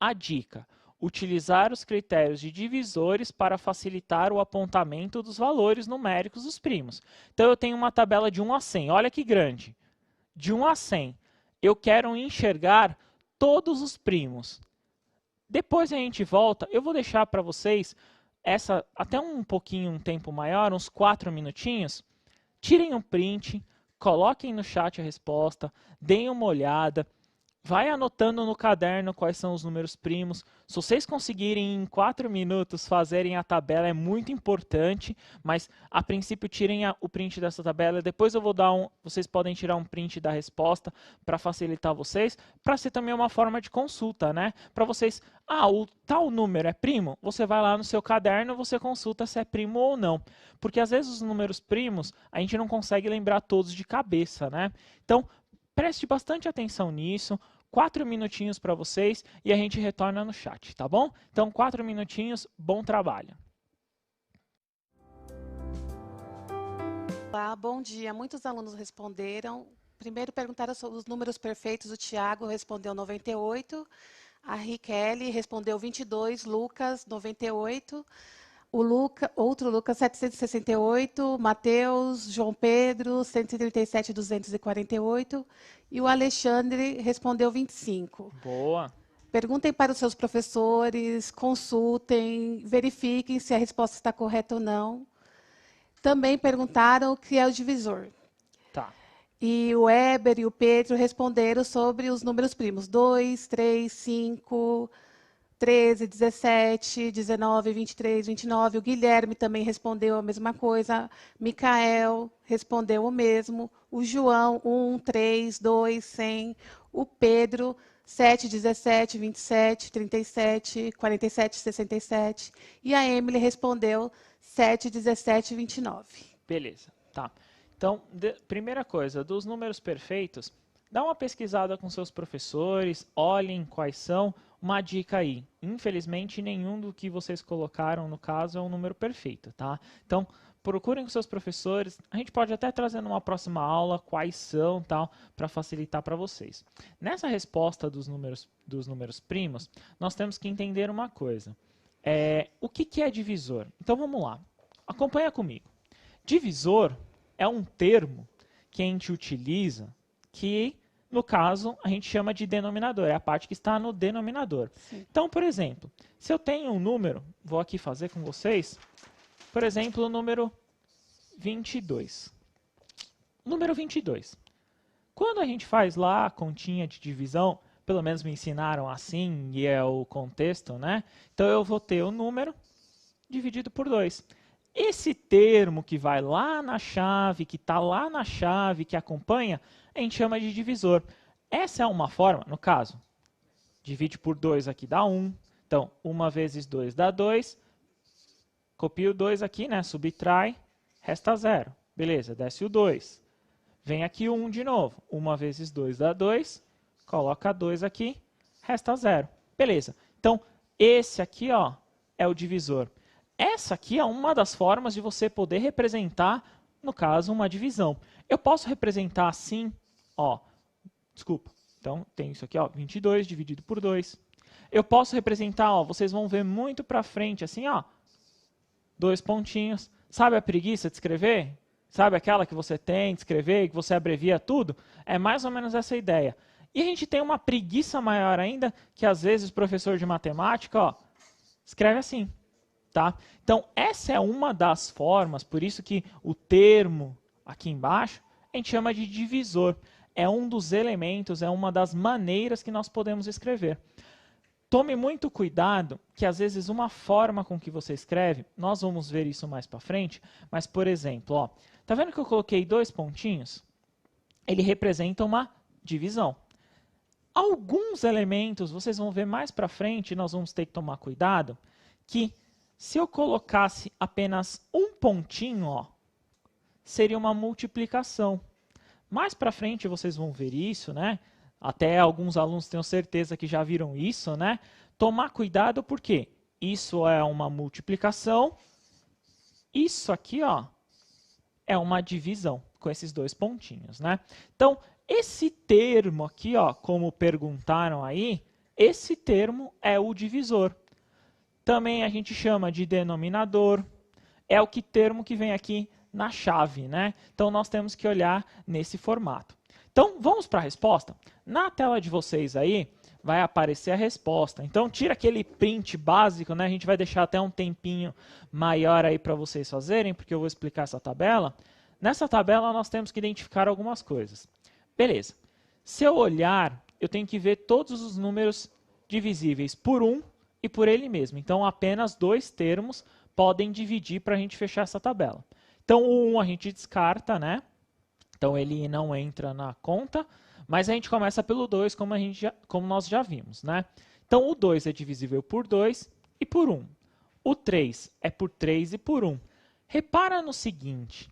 A dica: utilizar os critérios de divisores para facilitar o apontamento dos valores numéricos dos primos. Então, eu tenho uma tabela de 1 a 100. Olha que grande. De 1 a 100. Eu quero enxergar todos os primos. Depois a gente volta. Eu vou deixar para vocês até um tempo maior, uns 4 minutinhos. Tirem um print, coloquem no chat a resposta, deem uma olhada. Vai anotando no caderno quais são os números primos. Se vocês conseguirem em 4 minutos fazerem a tabela, é muito importante, mas a princípio tirem o print dessa tabela. Depois eu vou dar vocês podem tirar um print da resposta para facilitar vocês, para ser também uma forma de consulta, né? Para vocês, o tal número é primo, você vai lá no seu caderno, você consulta se é primo ou não. Porque às vezes os números primos, a gente não consegue lembrar todos de cabeça, né? Então, preste bastante atenção nisso. 4 minutinhos para vocês e a gente retorna no chat, tá bom? Então, 4 minutinhos, bom trabalho. Olá, bom dia. Muitos alunos responderam. Primeiro perguntaram sobre os números perfeitos. O Tiago respondeu 98. A Riquelme respondeu 22. Lucas, 98. Outro Lucas, 768, Mateus, João Pedro, 137, 248. E o Alexandre respondeu 25. Boa. Perguntem para os seus professores, consultem, verifiquem se a resposta está correta ou não. Também perguntaram o que é o divisor. Tá. E o Weber e o Pedro responderam sobre os números primos. 2, 3, 5... 13, 17, 19, 23, 29. O Guilherme também respondeu a mesma coisa. Micael respondeu o mesmo. O João, 1, 3, 2, 100. O Pedro, 7, 17, 27, 37, 47, 67. E a Emily respondeu 7, 17, 29. Beleza, tá. Então, primeira coisa, dos números perfeitos, dá uma pesquisada com seus professores, olhem quais são. Uma dica aí, infelizmente nenhum do que vocês colocaram no caso é um número perfeito, tá? Então, procurem com seus professores, a gente pode até trazer numa próxima aula quais são, tal, para facilitar para vocês. Nessa resposta dos números primos, nós temos que entender uma coisa. O que é divisor? Então, vamos lá. Acompanha comigo. Divisor é um termo que a gente utiliza que, no caso, a gente chama de denominador, é a parte que está no denominador. Sim. Então, por exemplo, se eu tenho um número, vou aqui fazer com vocês, por exemplo, o número 22. Número 22. Quando a gente faz lá a continha de divisão, pelo menos me ensinaram assim, e é o contexto, né? Então, eu vou ter o número dividido por 2. Esse termo que vai lá na chave, que está lá na chave, que acompanha, a gente chama de divisor. Essa é uma forma, no caso, divide por 2 aqui dá 1. Então, 1 vezes 2 dá 2. Copia o 2 aqui, né? Subtrai, resta 0. Beleza, desce o 2. Vem aqui o 1 de novo. 1 vezes 2 dá 2. Coloca 2 aqui, resta 0. Beleza. Então, esse aqui ó, é o divisor. Essa aqui é uma das formas de você poder representar, no caso, uma divisão. Eu posso representar assim, ó, desculpa, então tem isso aqui, ó, 22 dividido por 2. Eu posso representar, ó, vocês vão ver muito para frente, assim, ó, 2 pontinhos. Sabe a preguiça de escrever? Sabe aquela que você tem de escrever, que você abrevia tudo? É mais ou menos essa ideia. E a gente tem uma preguiça maior ainda, que às vezes o professor de matemática, ó, escreve assim. Tá? Então, essa é uma das formas, por isso que o termo aqui embaixo, a gente chama de divisor. É um dos elementos, é uma das maneiras que nós podemos escrever. Tome muito cuidado, que às vezes uma forma com que você escreve, nós vamos ver isso mais para frente, mas, por exemplo, ó, tá vendo que eu coloquei 2 pontinhos? Ele representa uma divisão. Alguns elementos, vocês vão ver mais para frente, nós vamos ter que tomar cuidado, que se eu colocasse apenas um pontinho, ó, seria uma multiplicação. Mais para frente vocês vão ver isso, né? Até alguns alunos tenho certeza que já viram isso, né? Tomar cuidado porque isso é uma multiplicação, isso aqui, ó, é uma divisão com esses 2 pontinhos, né? Então, esse termo aqui, ó, como perguntaram aí, esse termo é o divisor. Também a gente chama de denominador, é o termo que vem aqui na chave, né? Então, nós temos que olhar nesse formato. Então, vamos para a resposta? Na tela de vocês aí, vai aparecer a resposta. Então, tira aquele print básico, né? A gente vai deixar até um tempinho maior aí para vocês fazerem, porque eu vou explicar essa tabela. Nessa tabela, nós temos que identificar algumas coisas. Beleza. Se eu olhar, eu tenho que ver todos os números divisíveis por 1 e por ele mesmo. Então, apenas 2 termos podem dividir para a gente fechar essa tabela. Então, o 1 a gente descarta, né? Então, ele não entra na conta, mas a gente começa pelo 2, como nós já vimos, né? Então, o 2 é divisível por 2 e por 1. O 3 é por 3 e por 1. Repara no seguinte,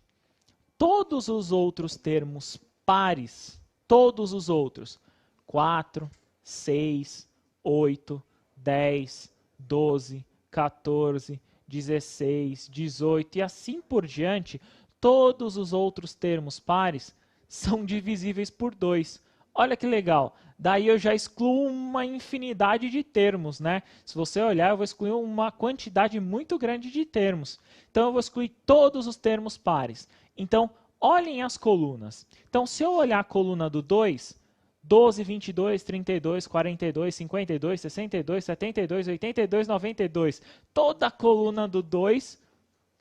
todos os outros termos pares, todos os outros, 4, 6, 8, 10, 12, 14, 16, 18 e assim por diante, todos os outros termos pares são divisíveis por 2. Olha que legal. Daí eu já excluo uma infinidade de termos, né? Se você olhar, eu vou excluir uma quantidade muito grande de termos. Então eu vou excluir todos os termos pares. Então, olhem as colunas. Então, se eu olhar a coluna do 2, 12, 22, 32, 42, 52, 62, 72, 82, 92. Toda a coluna do 2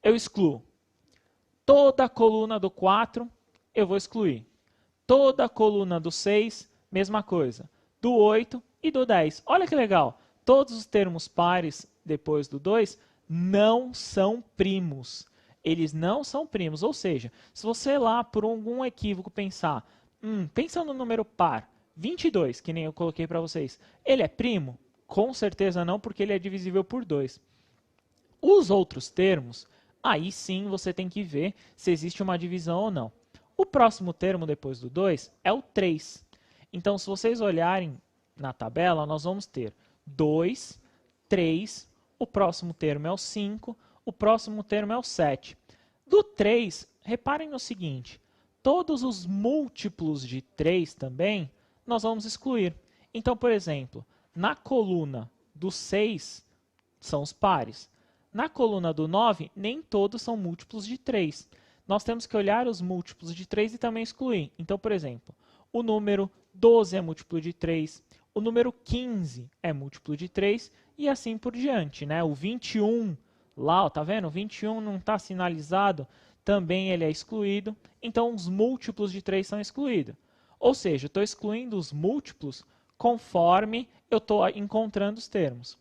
eu excluo. Toda a coluna do 4 eu vou excluir. Toda a coluna do 6, mesma coisa. Do 8 e do 10. Olha que legal. Todos os termos pares depois do 2 não são primos. Eles não são primos. Ou seja, se você lá por algum equívoco pensar, pensa no número par, 22, que nem eu coloquei para vocês. Ele é primo? Com certeza não, porque ele é divisível por 2. Os outros termos, aí sim você tem que ver se existe uma divisão ou não. O próximo termo depois do 2 é o 3. Então, se vocês olharem na tabela, nós vamos ter 2, 3, o próximo termo é o 5, o próximo termo é o 7. Do 3, reparem no seguinte, todos os múltiplos de 3 também, nós vamos excluir. Então, por exemplo, na coluna do 6, são os pares. Na coluna do 9, nem todos são múltiplos de 3. Nós temos que olhar os múltiplos de 3 e também excluir. Então, por exemplo, o número 12 é múltiplo de 3, o número 15 é múltiplo de 3 e assim por diante, né? O 21, lá, ó, tá vendo? O 21 não está sinalizado, também ele é excluído. Então, os múltiplos de 3 são excluídos. Ou seja, eu estou excluindo os múltiplos conforme eu estou encontrando os termos.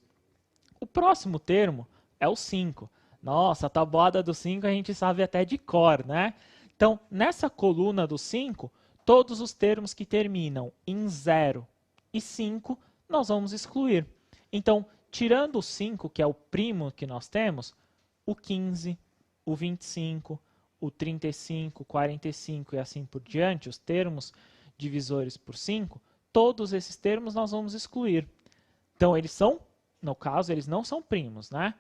O próximo termo é o 5. Nossa, a tabuada do 5 a gente sabe até de cor, né? Então, nessa coluna do 5, todos os termos que terminam em 0 e 5, nós vamos excluir. Então, tirando o 5, que é o primo que nós temos, o 15, o 25, o 35, 45 e assim por diante, os termos divisores por 5, todos esses termos nós vamos excluir. Então, eles são, no caso, eles não são primos, né?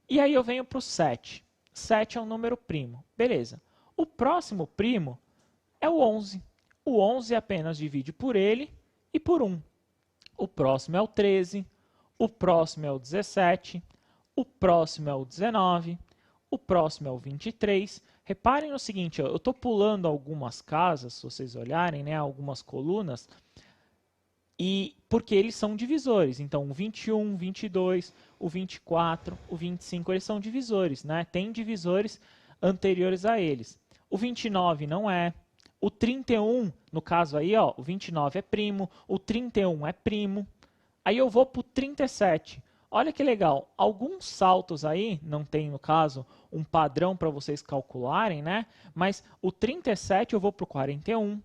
E aí eu venho para o 7. 7 é um número primo. Beleza. O próximo primo é o 11. O 11 apenas divide por ele e por 1. O próximo é o 13. O próximo é o 17. O próximo é o 19. O próximo é o 23. Reparem no seguinte, ó, eu estou pulando algumas casas, se vocês olharem, né, algumas colunas, e porque eles são divisores. Então, o 21, o 22, o 24, o 25, eles são divisores, né? Tem divisores anteriores a eles. O 29 não é. O 31, no caso aí, ó, o 29 é primo, o 31 é primo. Aí eu vou para o 37. Olha que legal, alguns saltos aí, não tem no caso um padrão para vocês calcularem, né? Mas o 37 eu vou para o 41,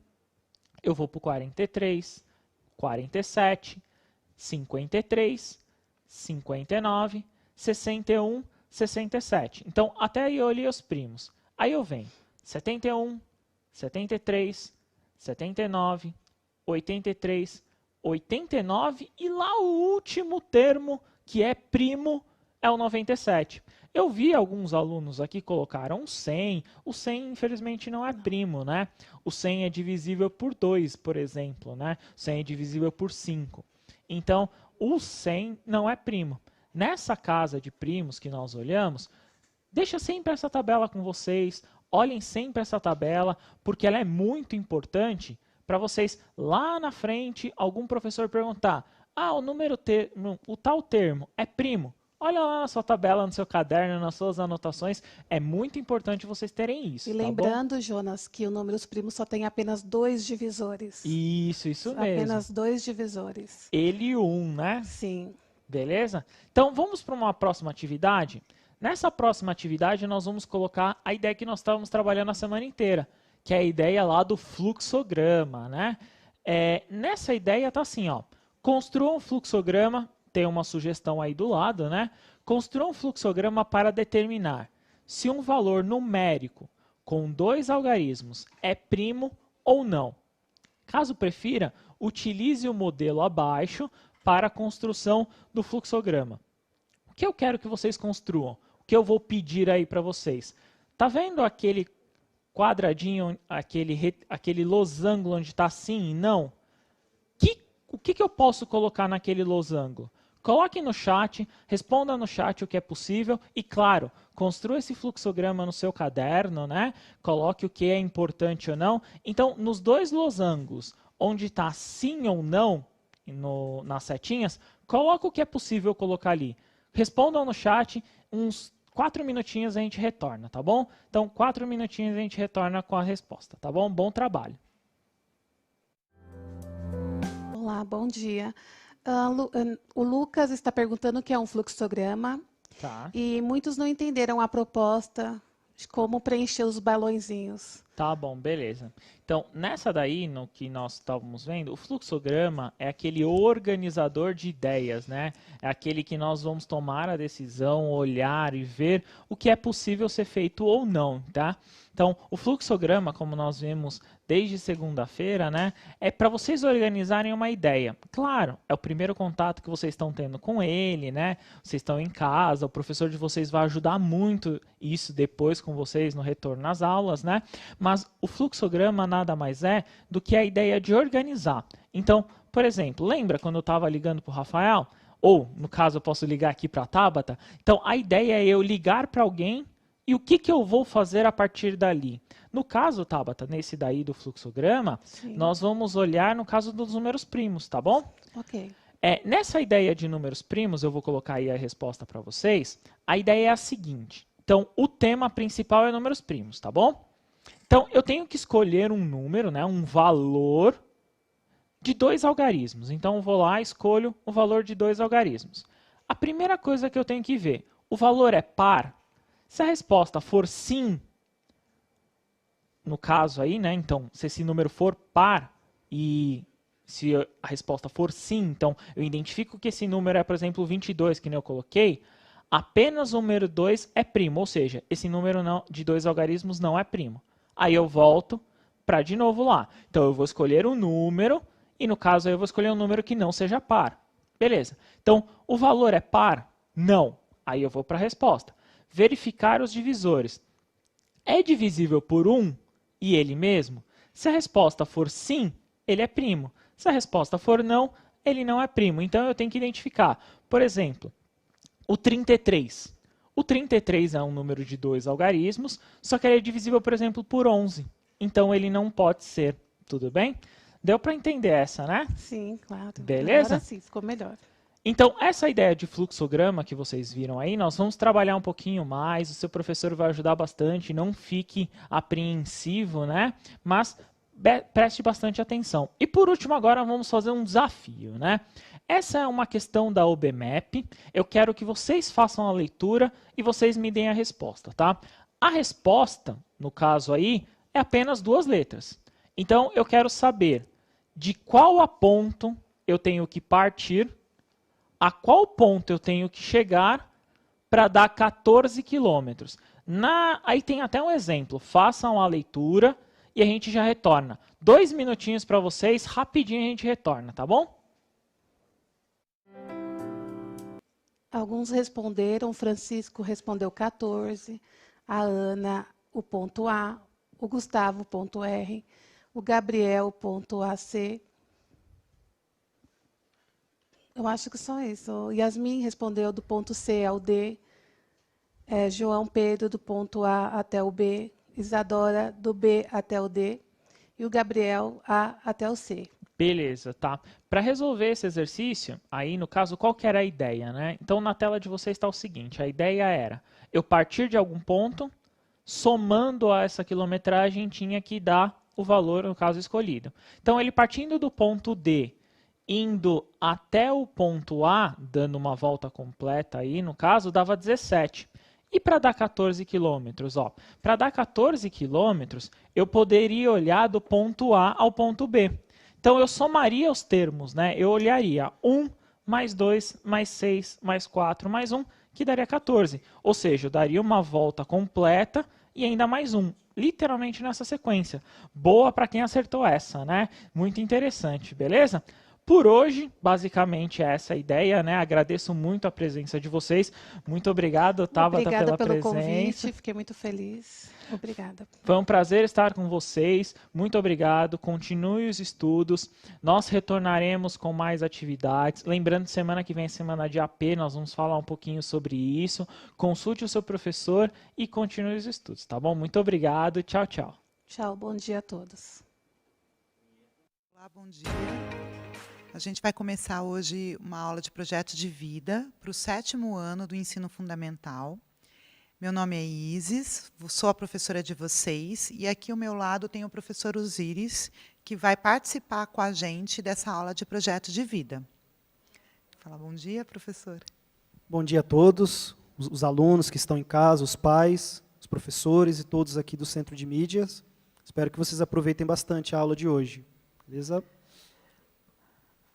eu vou para o 43, 47, 53, 59, 61, 67. Então, até aí eu olhei os primos. Aí eu venho 71, 73, 79, 83, 89 e lá o último termo, que é primo, é o 97. Eu vi alguns alunos aqui colocaram 100. O 100, infelizmente, não é primo, né? O 100 é divisível por 2, por exemplo, né? O 100 é divisível por 5. Então, o 100 não é primo. Nessa casa de primos que nós olhamos, deixa sempre essa tabela com vocês. Olhem sempre essa tabela, porque ela é muito importante para vocês, lá na frente, algum professor perguntar: ah, o tal termo é primo? Olha lá na sua tabela, no seu caderno, nas suas anotações. É muito importante vocês terem isso. E tá lembrando, bom? Jonas, que o números primos só tem apenas 2 divisores. Isso mesmo. Apenas 2 divisores. Ele e um, né? Sim. Beleza? Então, vamos para uma próxima atividade. Nessa próxima atividade, nós vamos colocar a ideia que nós estávamos trabalhando a semana inteira, que é a ideia lá do fluxograma, né? Nessa ideia tá assim, ó. Construa um fluxograma, tem uma sugestão aí do lado, né? Construa um fluxograma para determinar se um valor numérico com 2 algarismos é primo ou não. Caso prefira, utilize o modelo abaixo para a construção do fluxograma. O que eu quero que vocês construam? O que eu vou pedir aí para vocês? Tá vendo aquele quadradinho, aquele losango onde está sim e não? O que eu posso colocar naquele losango? Coloque no chat, responda no chat o que é possível e, claro, construa esse fluxograma no seu caderno, né? Coloque o que é importante ou não. Então, nos 2 losangos, onde está sim ou não, nas setinhas, coloca o que é possível colocar ali. Respondam no chat, uns 4 minutinhos a gente retorna, tá bom? Então, 4 minutinhos a gente retorna com a resposta, tá bom? Bom trabalho. Olá, bom dia. O Lucas está perguntando o que é um fluxograma Tá. e muitos não entenderam a proposta de como preencher os balõezinhos. Tá bom, beleza. Então, nessa daí, no que nós estávamos vendo, o fluxograma é aquele organizador de ideias, né? É aquele que nós vamos tomar a decisão, olhar e ver o que é possível ser feito ou não, tá? Então, o fluxograma, como nós vemos desde segunda-feira, né, é para vocês organizarem uma ideia. Claro, é o primeiro contato que vocês estão tendo com ele, né? Vocês estão em casa, o professor de vocês vai ajudar muito isso depois com vocês no retorno às aulas, né? Mas o fluxograma nada mais é do que a ideia de organizar. Então, por exemplo, lembra quando eu estava ligando para o Rafael? Ou, no caso, eu posso ligar aqui para a Tabata? Então, a ideia é eu ligar para alguém e o que eu vou fazer a partir dali? No caso, Tabata, nesse daí do fluxograma, Sim. nós vamos olhar no caso dos números primos, tá bom? Ok. Nessa ideia de números primos, eu vou colocar aí a resposta para vocês. A ideia é a seguinte. Então, o tema principal é números primos, tá bom? Então, eu tenho que escolher um número, né, um valor de 2 algarismos. Então, eu vou lá e escolho o valor de 2 algarismos. A primeira coisa que eu tenho que ver, o valor é par? Se a resposta for sim, no caso aí, né, então, se esse número for par e se a resposta for sim, então eu identifico que esse número é, por exemplo, 22, que nem eu coloquei, apenas o número 2 é primo, ou seja, esse número de 2 algarismos não é primo. Aí eu volto para de novo lá. Então eu vou escolher um número e no caso aí eu vou escolher um número que não seja par. Beleza. Então o valor é par? Não. Aí eu vou para a resposta. Verificar os divisores. É divisível por 1 e ele mesmo? Se a resposta for sim, ele é primo. Se a resposta for não, ele não é primo. Então eu tenho que identificar. Por exemplo, o 33. O 33 é um número de 2 algarismos, só que ele é divisível, por exemplo, por 11. Então, ele não pode ser. Tudo bem? Deu para entender essa, né? Sim, claro. Beleza? Agora sim, ficou melhor. Então, essa ideia de fluxograma que vocês viram aí, nós vamos trabalhar um pouquinho mais, o seu professor vai ajudar bastante, não fique apreensivo, né? Mas preste bastante atenção. E por último, agora vamos fazer um desafio, né? Essa é uma questão da OBMAP, eu quero que vocês façam a leitura e vocês me deem a resposta, tá? A resposta, no caso aí, é apenas 2 letras. Então, eu quero saber de qual ponto eu tenho que partir, a qual ponto eu tenho que chegar para dar 14 quilômetros. Aí tem até um exemplo. Façam a leitura e a gente já retorna. 2 minutinhos para vocês, rapidinho a gente retorna, tá bom? Alguns responderam, o Francisco respondeu 14, a Ana, o ponto A, o Gustavo, ponto R, o Gabriel, ponto AC. Eu acho que só isso. Yasmin respondeu do ponto C ao D. João Pedro, do ponto A até o B. Isadora, do B até o D. E o Gabriel, A até o C. Beleza, tá? Para resolver esse exercício, aí no caso, qual que era a ideia, né? Então, na tela de vocês está o seguinte, a ideia era eu partir de algum ponto, somando a essa quilometragem, tinha que dar o valor, no caso, escolhido. Então, ele partindo do ponto D, indo até o ponto A, dando uma volta completa aí, no caso, dava 17. E para dar 14 quilômetros? Para dar 14 quilômetros, eu poderia olhar do ponto A ao ponto B. Então, eu somaria os termos, né? Eu olharia 1 mais 2 mais 6 mais 4 mais 1, que daria 14. Ou seja, eu daria uma volta completa e ainda mais 1. Literalmente nessa sequência. Boa para quem acertou essa, né? Muito interessante, beleza? Por hoje, basicamente, essa é a ideia, né? Agradeço muito a presença de vocês. Muito obrigado, Tabata, Obrigada pela pelo presença. convite, fiquei muito feliz. Obrigada. Foi um prazer estar com vocês. Muito obrigado. Continue os estudos. Nós retornaremos com mais atividades. Lembrando, semana que vem é semana de AP, nós vamos falar um pouquinho sobre isso. Consulte o seu professor e continue os estudos, tá bom? Muito obrigado. Tchau, tchau. Tchau, bom dia a todos. Olá, bom dia. A gente vai começar hoje uma aula de projeto de vida para o 7º ano do ensino fundamental. Meu nome é Isis, sou a professora de vocês, e aqui ao meu lado tem o professor Osíris, que vai participar com a gente dessa aula de projeto de vida. Fala bom dia, professor. Bom dia a todos, os alunos que estão em casa, os pais, os professores e todos aqui do Centro de Mídias. Espero que vocês aproveitem bastante a aula de hoje. Beleza?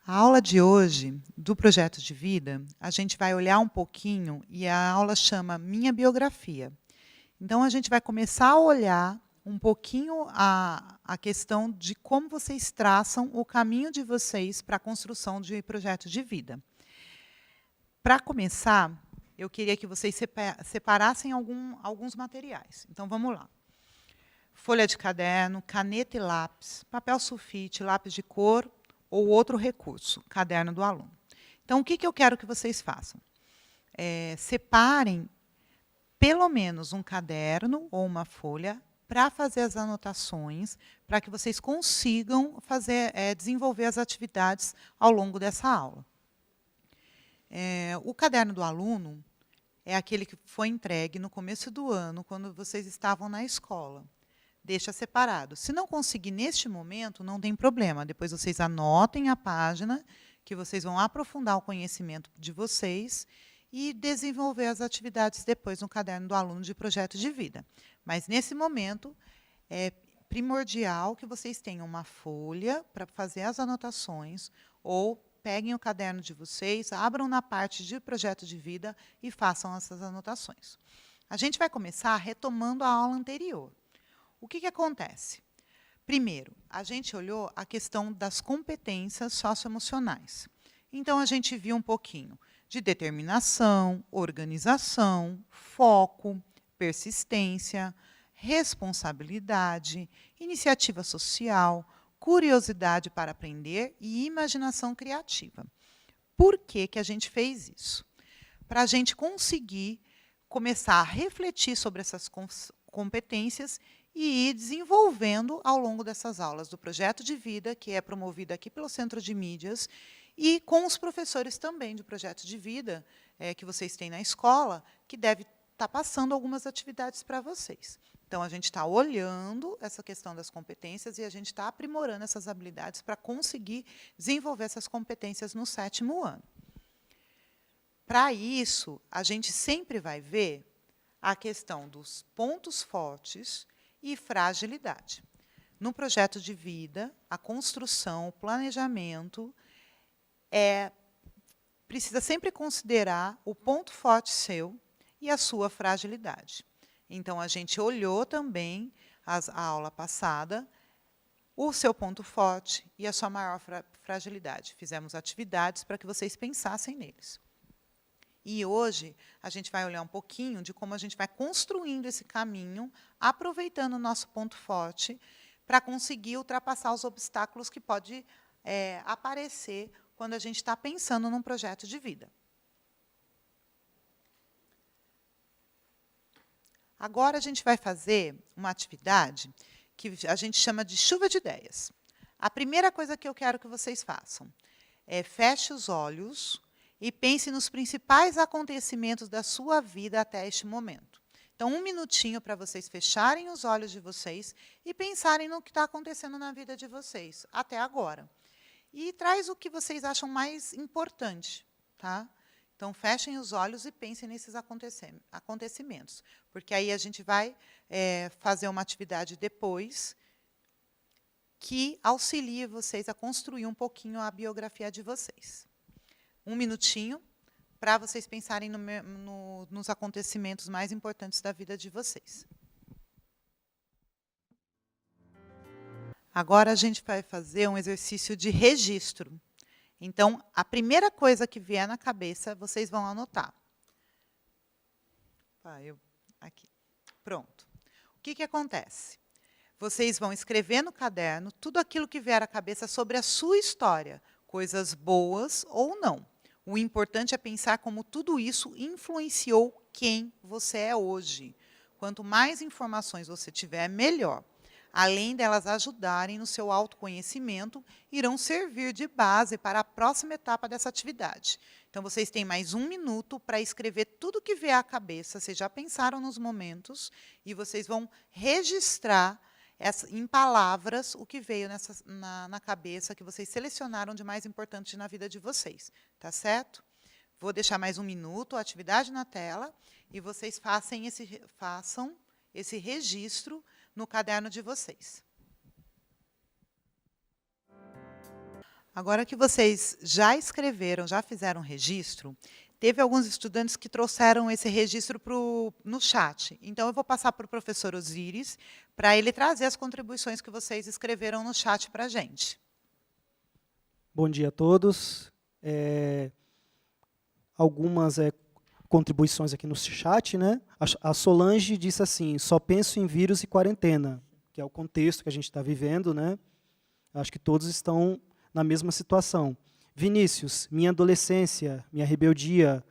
A aula de hoje, do projeto de vida, a gente vai olhar um pouquinho, e a aula chama Minha Biografia. Então, a gente vai começar a olhar um pouquinho a questão de como vocês traçam o caminho de vocês para a construção de projeto de vida. Para começar, eu queria que vocês separassem alguns materiais. Então, vamos lá. Folha de caderno, caneta e lápis, papel sulfite, lápis de cor, ou outro recurso, caderno do aluno. Então, o que eu quero que vocês façam? Separem pelo menos um caderno ou uma folha para fazer as anotações, para que vocês consigam desenvolver as atividades ao longo dessa aula. O caderno do aluno é aquele que foi entregue no começo do ano, quando vocês estavam na escola. Deixa separado. Se não conseguir neste momento, não tem problema. Depois vocês anotem a página, que vocês vão aprofundar o conhecimento de vocês e desenvolver as atividades depois no caderno do aluno de projeto de vida. Mas, nesse momento, é primordial que vocês tenham uma folha para fazer as anotações, ou peguem o caderno de vocês, abram na parte de projeto de vida e façam essas anotações. A gente vai começar retomando a aula anterior. O que acontece? Primeiro, a gente olhou a questão das competências socioemocionais. Então, a gente viu um pouquinho de determinação, organização, foco, persistência, responsabilidade, iniciativa social, curiosidade para aprender e imaginação criativa. Por que a gente fez isso? Para a gente conseguir começar a refletir sobre essas competências e ir desenvolvendo ao longo dessas aulas do projeto de vida, que é promovido aqui pelo Centro de Mídias, e com os professores também do projeto de vida, que vocês têm na escola, que deve estar passando algumas atividades para vocês. Então, a gente está olhando essa questão das competências e a gente está aprimorando essas habilidades para conseguir desenvolver essas competências no 7º ano. Para isso, a gente sempre vai ver a questão dos pontos fortes e fragilidade. No projeto de vida, a construção, o planejamento, precisa sempre considerar o ponto forte seu e a sua fragilidade. Então, a gente olhou também a aula passada, o seu ponto forte e a sua maior fragilidade. Fizemos atividades para que vocês pensassem neles. E hoje, a gente vai olhar um pouquinho de como a gente vai construindo esse caminho, aproveitando o nosso ponto forte, para conseguir ultrapassar os obstáculos que podem aparecer quando a gente está pensando num projeto de vida. Agora, a gente vai fazer uma atividade que a gente chama de chuva de ideias. A primeira coisa que eu quero que vocês façam é feche os olhos e pense nos principais acontecimentos da sua vida até este momento. Então, 1 minutinho para vocês fecharem os olhos de vocês e pensarem no que está acontecendo na vida de vocês, até agora. E traz o que vocês acham mais importante. Tá? Então, fechem os olhos e pensem nesses acontecimentos. Porque aí a gente vai fazer uma atividade depois que auxilie vocês a construir um pouquinho a biografia de vocês. 1 minutinho para vocês pensarem nos acontecimentos mais importantes da vida de vocês. Agora a gente vai fazer um exercício de registro. Então, a primeira coisa que vier na cabeça, vocês vão anotar. Aqui. Pronto. O que acontece? Vocês vão escrever no caderno tudo aquilo que vier à cabeça sobre a sua história, coisas boas ou não. O importante é pensar como tudo isso influenciou quem você é hoje. Quanto mais informações você tiver, melhor. Além delas ajudarem no seu autoconhecimento, irão servir de base para a próxima etapa dessa atividade. Então, vocês têm mais 1 minuto para escrever tudo que vier à cabeça. Vocês já pensaram nos momentos e vocês vão registrar em palavras o que veio na cabeça, que vocês selecionaram de mais importante na vida de vocês. Tá certo? Vou deixar mais 1 minuto, a atividade na tela, e vocês façam esse registro no caderno de vocês. Agora que vocês já escreveram, já fizeram registro, teve alguns estudantes que trouxeram esse registro no chat. Então, eu vou passar para o professor Osíris, para ele trazer as contribuições que vocês escreveram no chat para a gente. Bom dia a todos. Algumas contribuições aqui no chat, né? A Solange disse assim: só penso em vírus e quarentena, que é o contexto que a gente está vivendo, né? Acho que todos estão na mesma situação. Vinícius, minha adolescência, minha rebeldia.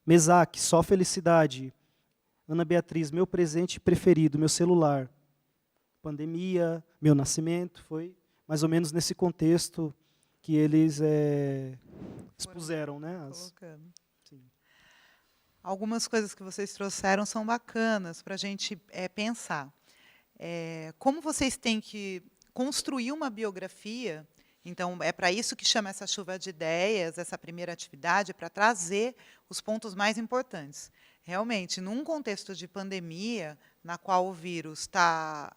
Mesaque, só felicidade. Ana Beatriz, meu presente preferido, meu celular. Pandemia, meu nascimento, foi mais ou menos nesse contexto que eles expuseram, né? Algumas coisas que vocês trouxeram são bacanas para a gente pensar. Como vocês têm que construir uma biografia, então é para isso que chama essa chuva de ideias, essa primeira atividade, para trazer os pontos mais importantes. Realmente, num contexto de pandemia, na qual o vírus está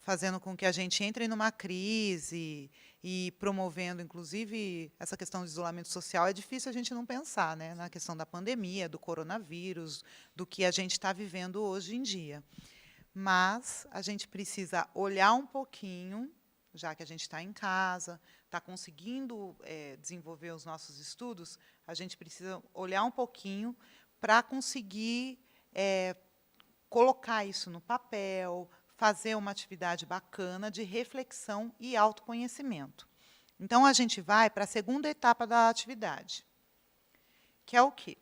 fazendo com que a gente entre numa crise e promovendo, inclusive, essa questão de isolamento social, é difícil a gente não pensar, né, na questão da pandemia, do coronavírus, do que a gente está vivendo hoje em dia. Mas a gente precisa olhar um pouquinho, já que a gente está em casa, está conseguindo desenvolver os nossos estudos, a gente precisa olhar um pouquinho para conseguir colocar isso no papel, fazer uma atividade bacana de reflexão e autoconhecimento. Então, a gente vai para a segunda etapa da atividade, que é o quê?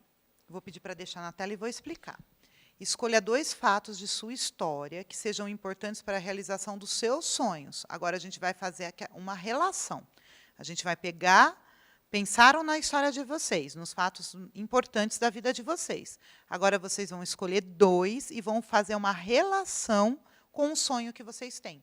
Vou pedir para deixar na tela e vou explicar. Escolha 2 fatos de sua história que sejam importantes para a realização dos seus sonhos. Agora, a gente vai fazer uma relação. A gente vai pensaram na história de vocês, nos fatos importantes da vida de vocês. Agora, vocês vão escolher 2 e vão fazer uma relação com o sonho que vocês têm.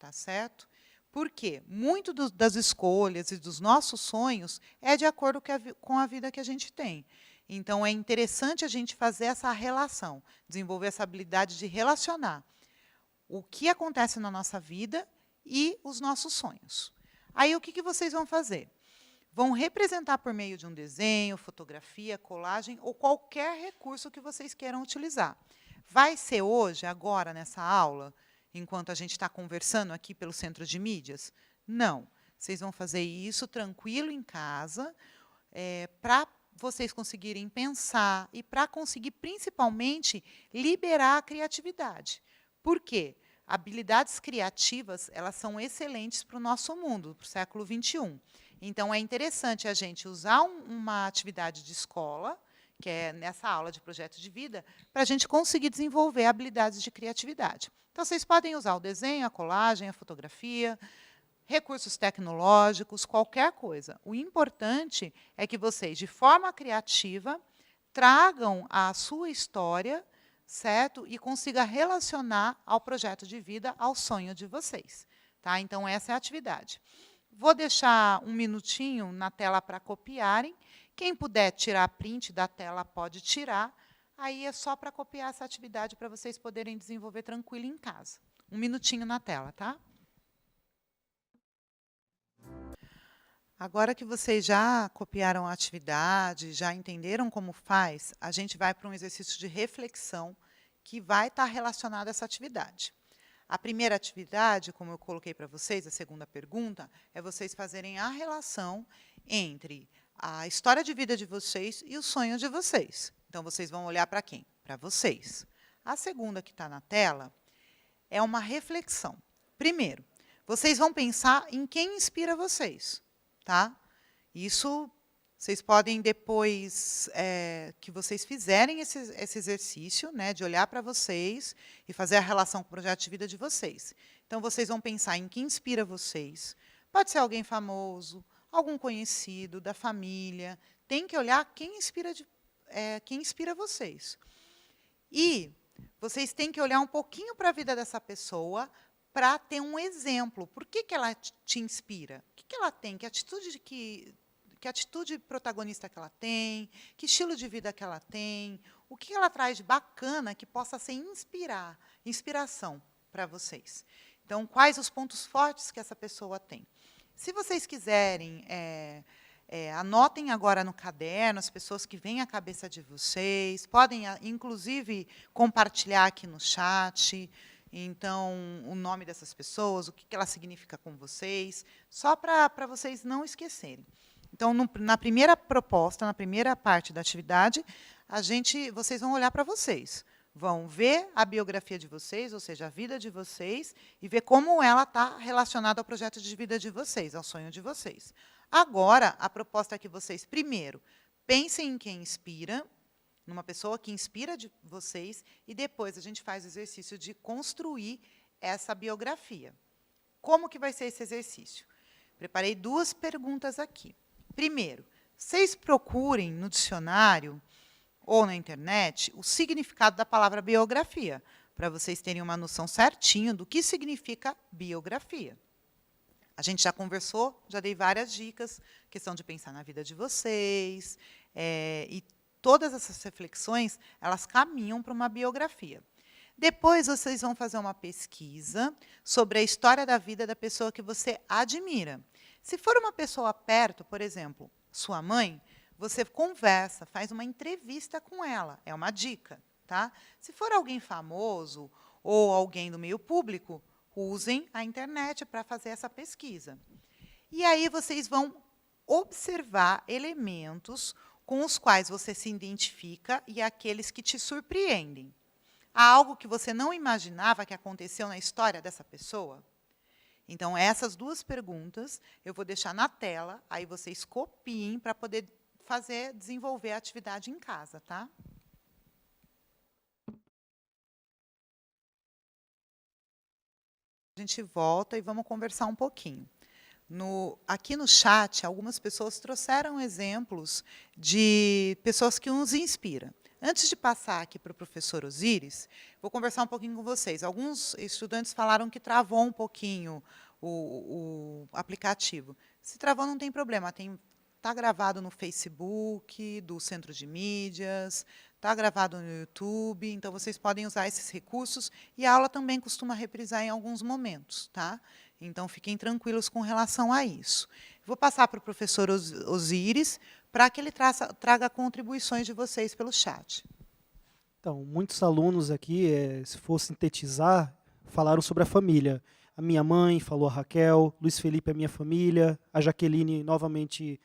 Tá certo? Por quê? Muito das escolhas e dos nossos sonhos é de acordo com a vida que a gente tem. Então, é interessante a gente fazer essa relação, desenvolver essa habilidade de relacionar o que acontece na nossa vida e os nossos sonhos. Aí, o que vocês vão fazer? Vão representar por meio de um desenho, fotografia, colagem ou qualquer recurso que vocês queiram utilizar. Vai ser hoje, agora, nessa aula, enquanto a gente está conversando aqui pelo Centro de Mídias? Não. Vocês vão fazer isso tranquilo em casa, para vocês conseguirem pensar e para conseguir, principalmente, liberar a criatividade. Por quê? Habilidades criativas, elas são excelentes para o nosso mundo, para o século XXI. Então, é interessante a gente usar uma atividade de escola, que é nessa aula de projeto de vida, para a gente conseguir desenvolver habilidades de criatividade. Então, vocês podem usar o desenho, a colagem, a fotografia, recursos tecnológicos, qualquer coisa. O importante é que vocês, de forma criativa, tragam a sua história, certo? E consigam relacionar ao projeto de vida, ao sonho de vocês. Tá? Então, essa é a atividade. Vou deixar um minutinho na tela para copiarem. Quem puder tirar print da tela, pode tirar. Aí é só para copiar essa atividade para vocês poderem desenvolver tranquilo em casa. Um minutinho na tela, tá? Agora que vocês já copiaram a atividade, já entenderam como faz, a gente vai para um exercício de reflexão que vai estar relacionado a essa atividade. A primeira atividade, como eu coloquei para vocês, a segunda pergunta, é vocês fazerem a relação entre a história de vida de vocês e o sonho de vocês. Então, vocês vão olhar para quem? Para vocês. A segunda, que está na tela, é uma reflexão. Primeiro, vocês vão pensar em quem inspira vocês. Tá? Isso, vocês podem, depois que vocês fizerem esse exercício, né, de olhar para vocês e fazer a relação com o projeto de vida de vocês. Então, vocês vão pensar em quem inspira vocês. Pode ser alguém famoso, algum conhecido, da família. Tem que olhar quem inspira vocês. E vocês têm que olhar um pouquinho para a vida dessa pessoa para ter um exemplo. Por que ela te inspira? O que ela tem? Que atitude protagonista que ela tem? Que estilo de vida que ela tem? O que ela traz de bacana que possa ser inspiração para vocês? Então, quais os pontos fortes que essa pessoa tem? Se vocês quiserem, anotem agora no caderno as pessoas que vêm à cabeça de vocês. Podem, inclusive, compartilhar aqui no chat. Então, o nome dessas pessoas, o que ela significa com vocês, só para vocês não esquecerem. Então, na primeira proposta, na primeira parte da atividade, vocês vão olhar para vocês. Vão ver a biografia de vocês, ou seja, a vida de vocês, e ver como ela está relacionada ao projeto de vida de vocês, ao sonho de vocês. Agora, a proposta é que vocês, primeiro, pensem em quem inspira, numa pessoa que inspira de vocês, e depois a gente faz o exercício de construir essa biografia. Como que vai ser esse exercício? Preparei 2 perguntas aqui. Primeiro, vocês procurem no dicionário ou na internet o significado da palavra biografia, para vocês terem uma noção certinho do que significa biografia. A gente já conversou, já dei várias dicas, questão de pensar na vida de vocês, e todas essas reflexões, elas caminham para uma biografia. Depois, vocês vão fazer uma pesquisa sobre a história da vida da pessoa que você admira. Se for uma pessoa perto, por exemplo, sua mãe, você conversa, faz uma entrevista com ela. É uma dica. Tá? Se for alguém famoso ou alguém do meio público, usem a internet para fazer essa pesquisa. E aí vocês vão observar elementos com os quais você se identifica e aqueles que te surpreendem. Há algo que você não imaginava que aconteceu na história dessa pessoa? Então, essas 2 perguntas eu vou deixar na tela, aí vocês copiem para poder desenvolver a atividade em casa, tá? A gente volta e vamos conversar um pouquinho. Aqui no chat, algumas pessoas trouxeram exemplos de pessoas que nos inspiram. Antes de passar aqui para o professor Osíris, vou conversar um pouquinho com vocês. Alguns estudantes falaram que travou um pouquinho o aplicativo. Se travou, não tem problema. Está gravado no Facebook, do Centro de Mídias, está gravado no YouTube, então vocês podem usar esses recursos, e a aula também costuma reprisar em alguns momentos, tá? Então, fiquem tranquilos com relação a isso. Vou passar para o professor Osíris, para que ele traga contribuições de vocês pelo chat. Então, muitos alunos aqui, se for sintetizar, falaram sobre a família. A minha mãe, falou a Raquel, Luiz Felipe é minha família, a Jaqueline novamente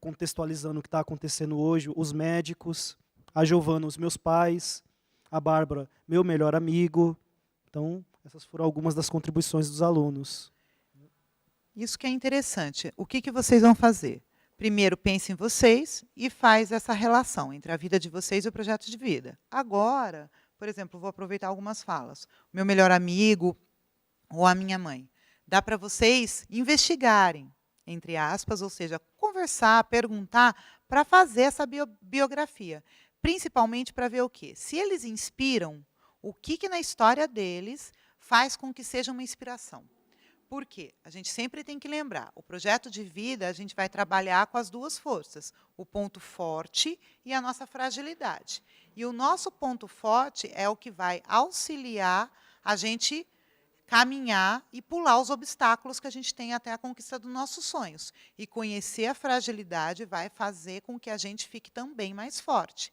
contextualizando o que está acontecendo hoje, os médicos, a Giovana, os meus pais, a Bárbara, meu melhor amigo. Então, essas foram algumas das contribuições dos alunos. Isso que é interessante. O que vocês vão fazer? Primeiro, pense em vocês e faz essa relação entre a vida de vocês e o projeto de vida. Agora, por exemplo, vou aproveitar algumas falas. O meu melhor amigo ou a minha mãe. Dá para vocês investigarem, entre aspas, ou seja, conversar, perguntar, para fazer essa biografia. Principalmente para ver o quê? Se eles inspiram, o que na história deles faz com que seja uma inspiração. Por quê? A gente sempre tem que lembrar, o projeto de vida, a gente vai trabalhar com as duas forças, o ponto forte e a nossa fragilidade. E o nosso ponto forte é o que vai auxiliar a gente caminhar e pular os obstáculos que a gente tem até a conquista dos nossos sonhos. E conhecer a fragilidade vai fazer com que a gente fique também mais forte.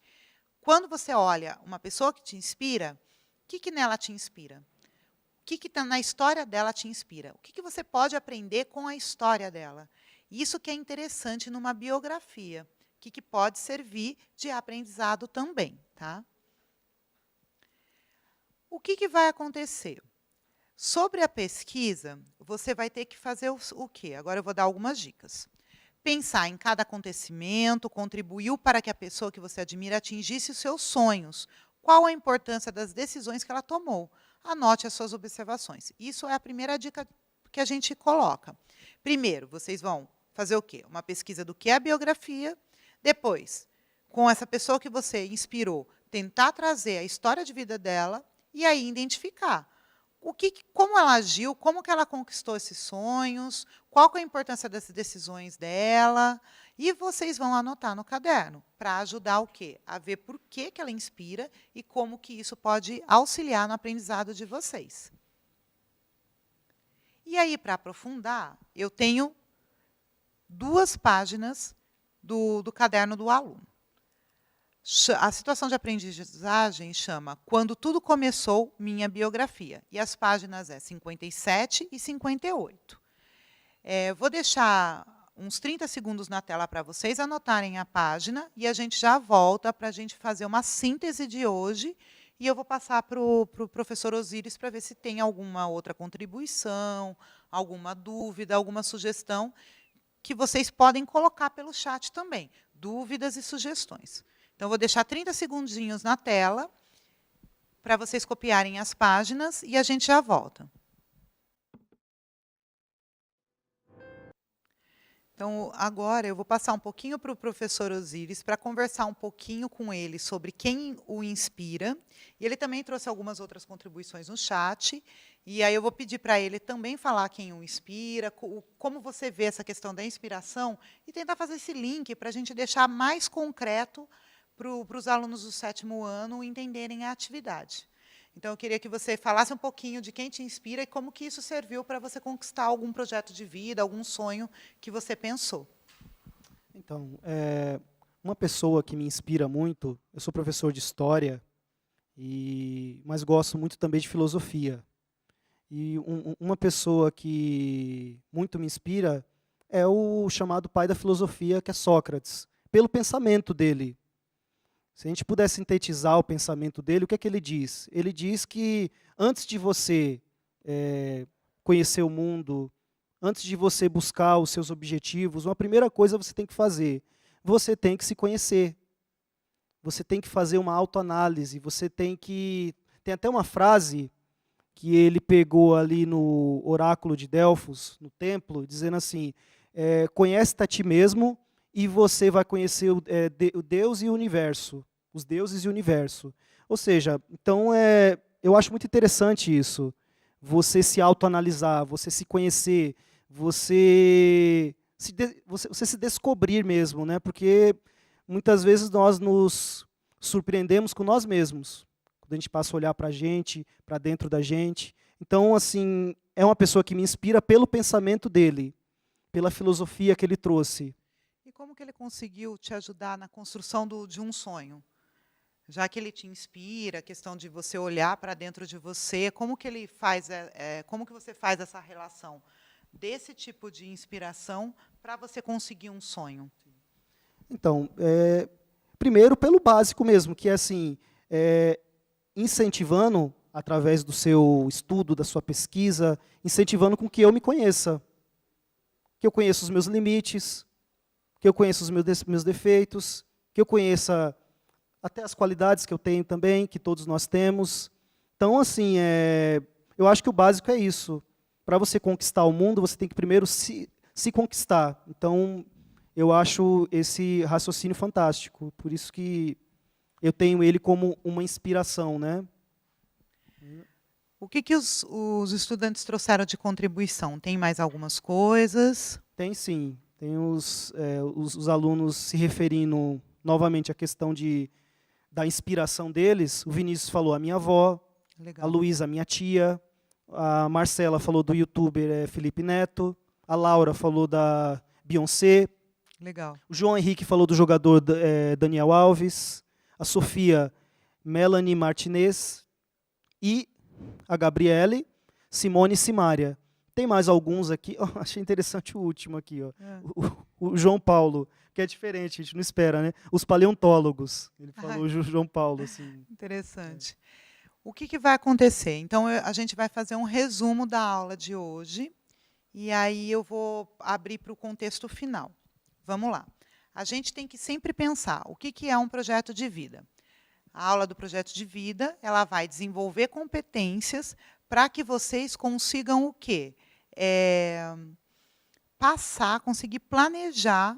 Quando você olha uma pessoa que te inspira, o que nela te inspira? O que na história dela te inspira? O que você pode aprender com a história dela? Isso que é interessante numa biografia, o que pode servir de aprendizado também. Tá? O que vai acontecer? Sobre a pesquisa, você vai ter que fazer o quê? Agora eu vou dar algumas dicas. Pensar em cada acontecimento, contribuiu para que a pessoa que você admira atingisse os seus sonhos. Qual a importância das decisões que ela tomou? Anote as suas observações. Isso é a primeira dica que a gente coloca. Primeiro, vocês vão fazer o quê? Uma pesquisa do que é a biografia. Depois, com essa pessoa que você inspirou, tentar trazer a história de vida dela e aí identificar como ela agiu, como que ela conquistou esses sonhos, qual que é a importância das decisões dela, e vocês vão anotar no caderno, para ajudar o quê? A ver por que ela inspira e como que isso pode auxiliar no aprendizado de vocês. E aí, para aprofundar, eu tenho 2 páginas do caderno do aluno. A situação de aprendizagem chama Quando Tudo Começou, Minha Biografia. E as páginas 57 e 58. Vou deixar uns 30 segundos na tela para vocês anotarem a página e a gente já volta para a gente fazer uma síntese de hoje. E eu vou passar para o professor Osíris para ver se tem alguma outra contribuição, alguma dúvida, alguma sugestão que vocês podem colocar pelo chat também. Dúvidas e sugestões. Então, vou deixar 30 segundinhos na tela para vocês copiarem as páginas e a gente já volta. Então, agora eu vou passar um pouquinho para o professor Osíris para conversar um pouquinho com ele sobre quem o inspira. E ele também trouxe algumas outras contribuições no chat. E aí eu vou pedir para ele também falar quem o inspira, como você vê essa questão da inspiração, e tentar fazer esse link para a gente deixar mais concreto para os alunos do 7º ano entenderem a atividade. Então, eu queria que você falasse um pouquinho de quem te inspira e como que isso serviu para você conquistar algum projeto de vida, algum sonho que você pensou. Então, uma pessoa que me inspira muito, eu sou professor de História, mas gosto muito também de Filosofia. E uma pessoa que muito me inspira é o chamado pai da filosofia, que é Sócrates, pelo pensamento dele. Se a gente puder sintetizar o pensamento dele, o que é que ele diz? Ele diz que antes de você conhecer o mundo, antes de você buscar os seus objetivos, uma primeira coisa você tem que fazer. você tem que se conhecer. Você tem que fazer uma autoanálise, você tem que... Tem até uma frase que ele pegou ali no oráculo de Delfos, no templo, dizendo assim, conhece-te a ti mesmo e você vai conhecer o Deus e o universo, os deuses e o universo. Ou seja, então eu acho muito interessante isso, você se autoanalisar, você se conhecer, você se descobrir mesmo, né? Porque muitas vezes nós nos surpreendemos com nós mesmos, quando a gente passa a olhar para a gente, para dentro da gente. Então, assim, é uma pessoa que me inspira pelo pensamento dele, pela filosofia que ele trouxe. E como que ele conseguiu te ajudar na construção de um sonho? Já que ele te inspira, a questão de você olhar para dentro de você, como que ele faz, como que você faz essa relação desse tipo de inspiração para você conseguir um sonho? Então, primeiro pelo básico mesmo, que é assim, incentivando, através do seu estudo, da sua pesquisa, incentivando com que eu me conheça, que eu conheça os meus limites, que eu conheça os meus defeitos, que eu conheça até as qualidades que eu tenho também, que todos nós temos. Então, assim, eu acho que o básico é isso. Para você conquistar o mundo, você tem que primeiro se conquistar. Então, eu acho esse raciocínio fantástico. Por isso que eu tenho ele como uma inspiração, né? O que os estudantes trouxeram de contribuição? Tem mais algumas coisas? Tem sim. Tem os alunos se referindo novamente à questão da inspiração deles. O Vinícius falou a minha avó, Legal. a Luísa, a minha tia, a Marcela falou do youtuber Felipe Neto, a Laura falou da Beyoncé, Legal. o João Henrique falou do jogador Daniel Alves, a Sofia Melanie Martinez e a Gabriele, Simone e Simária. Tem mais alguns aqui, achei interessante o último aqui, o João Paulo, que é diferente, a gente não espera, né? Os paleontólogos, ele falou o João Paulo. Assim. Interessante. O que vai acontecer? Então, a gente vai fazer um resumo da aula de hoje, e aí eu vou abrir para o contexto final. Vamos lá. A gente tem que sempre pensar o que é um projeto de vida. A aula do projeto de vida, ela vai desenvolver competências para que vocês consigam o quê? Conseguir planejar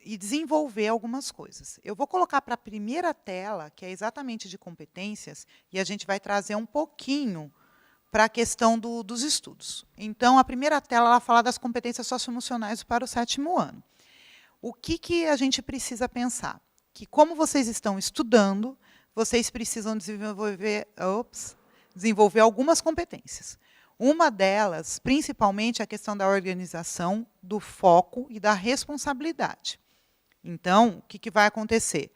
e desenvolver algumas coisas. Eu vou colocar para a primeira tela, que é exatamente de competências, e a gente vai trazer um pouquinho para a questão dos estudos. Então, a primeira tela ela fala das competências socioemocionais para o 7º ano. O que a gente precisa pensar? Que, como vocês estão estudando, vocês precisam desenvolver algumas competências. Uma delas, principalmente, é a questão da organização, do foco e da responsabilidade. Então, o que vai acontecer?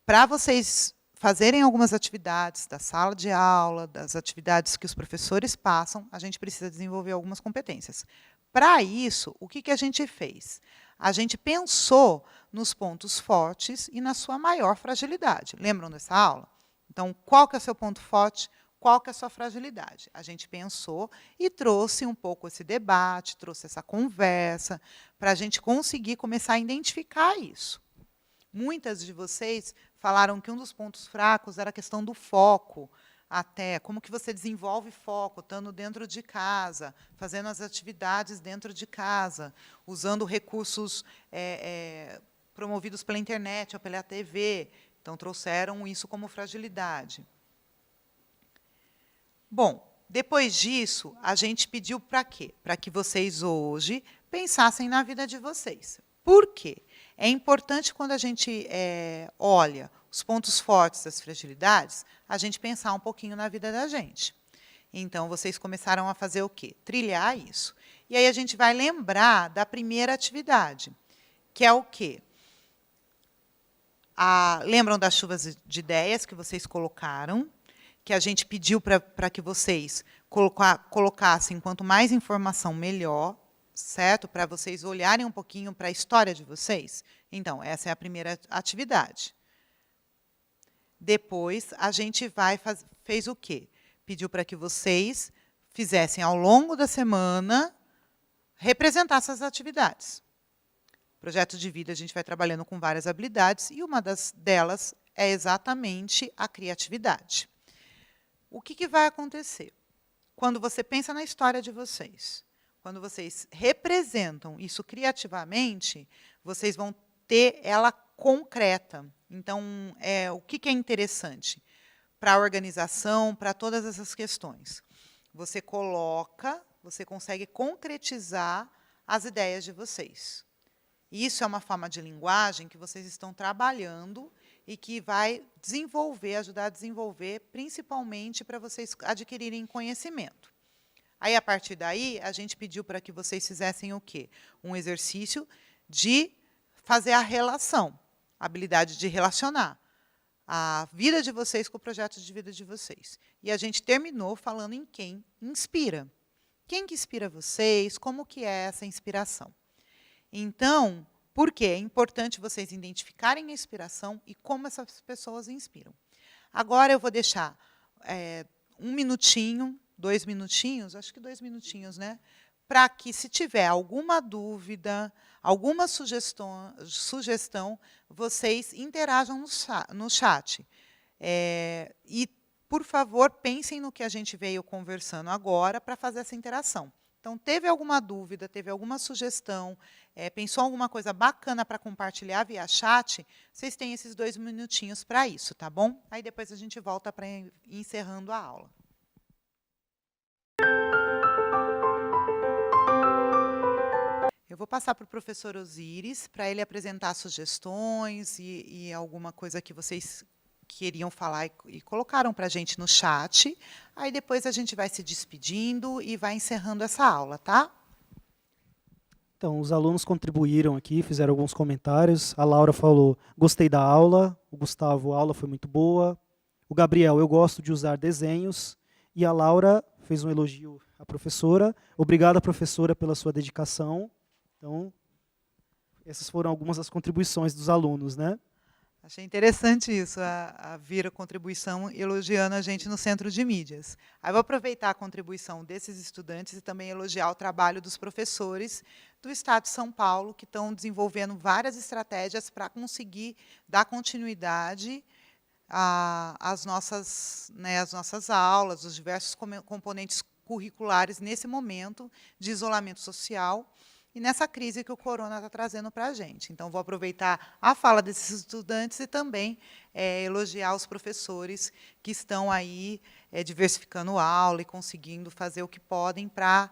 Para vocês fazerem algumas atividades da sala de aula, das atividades que os professores passam, a gente precisa desenvolver algumas competências. Para isso, o que a gente fez? A gente pensou nos pontos fortes e na sua maior fragilidade. Lembram dessa aula? Então, qual que é o seu ponto forte? Qual que é a sua fragilidade? A gente pensou e trouxe um pouco esse debate, trouxe essa conversa, para a gente conseguir começar a identificar isso. Muitas de vocês falaram que um dos pontos fracos era a questão do foco, até como que você desenvolve foco, estando dentro de casa, fazendo as atividades dentro de casa, usando recursos promovidos pela internet ou pela TV. Então, trouxeram isso como fragilidade. Bom, depois disso, a gente pediu para quê? Para que vocês hoje pensassem na vida de vocês. Por quê? É importante, quando a gente olha os pontos fortes das fragilidades, a gente pensar um pouquinho na vida da gente. Então, vocês começaram a fazer o quê? Trilhar isso. E aí a gente vai lembrar da primeira atividade, que é o quê? Lembram das chuvas de ideias que vocês colocaram? Que a gente pediu para que vocês colocassem quanto mais informação, melhor, certo? Para vocês olharem um pouquinho para a história de vocês. Então, essa é a primeira atividade. Depois, a gente fez o quê? Pediu para que vocês fizessem, ao longo da semana, representar essas atividades. Projeto de vida, a gente vai trabalhando com várias habilidades, e uma delas é exatamente a criatividade. O que vai acontecer? Quando você pensa na história de vocês, quando vocês representam isso criativamente, vocês vão ter ela concreta. Então, o que é interessante para a organização, para todas essas questões? Você consegue concretizar as ideias de vocês. Isso é uma forma de linguagem que vocês estão trabalhando e que vai ajudar a desenvolver, principalmente para vocês adquirirem conhecimento. Aí, a partir daí, a gente pediu para que vocês fizessem o quê? Um exercício de fazer a relação, a habilidade de relacionar a vida de vocês com o projeto de vida de vocês. E a gente terminou falando em quem inspira. Quem que inspira vocês? Como que é essa inspiração? Então, por quê? É importante vocês identificarem a inspiração e como essas pessoas inspiram. Agora eu vou deixar 1 minutinho, 2 minutinhos, acho que 2 minutinhos, né? Para que, se tiver alguma dúvida, alguma sugestão, vocês interajam no chat. E, por favor, pensem no que a gente veio conversando agora para fazer essa interação. Então, teve alguma dúvida, teve alguma sugestão, pensou em alguma coisa bacana para compartilhar via chat, vocês têm esses 2 minutinhos para isso, tá bom? Aí depois a gente volta para ir encerrando a aula. Eu vou passar para o professor Osíris, para ele apresentar sugestões e alguma coisa que vocês queriam falar e colocaram para a gente no chat. Aí depois a gente vai se despedindo e vai encerrando essa aula, tá? Então, os alunos contribuíram aqui, fizeram alguns comentários. A Laura falou, gostei da aula. O Gustavo, a aula foi muito boa. O Gabriel, eu gosto de usar desenhos. E a Laura fez um elogio à professora. Obrigada, professora, pela sua dedicação. Então, essas foram algumas das contribuições dos alunos, né? Achei interessante isso, a vir a contribuição elogiando a gente no Centro de Mídias. Aí vou aproveitar a contribuição desses estudantes e também elogiar o trabalho dos professores do Estado de São Paulo, que estão desenvolvendo várias estratégias para conseguir dar continuidade às nossas aulas, os diversos componentes curriculares nesse momento de isolamento social e nessa crise que o corona está trazendo para a gente. Então, vou aproveitar a fala desses estudantes e também elogiar os professores que estão aí diversificando a aula e conseguindo fazer o que podem para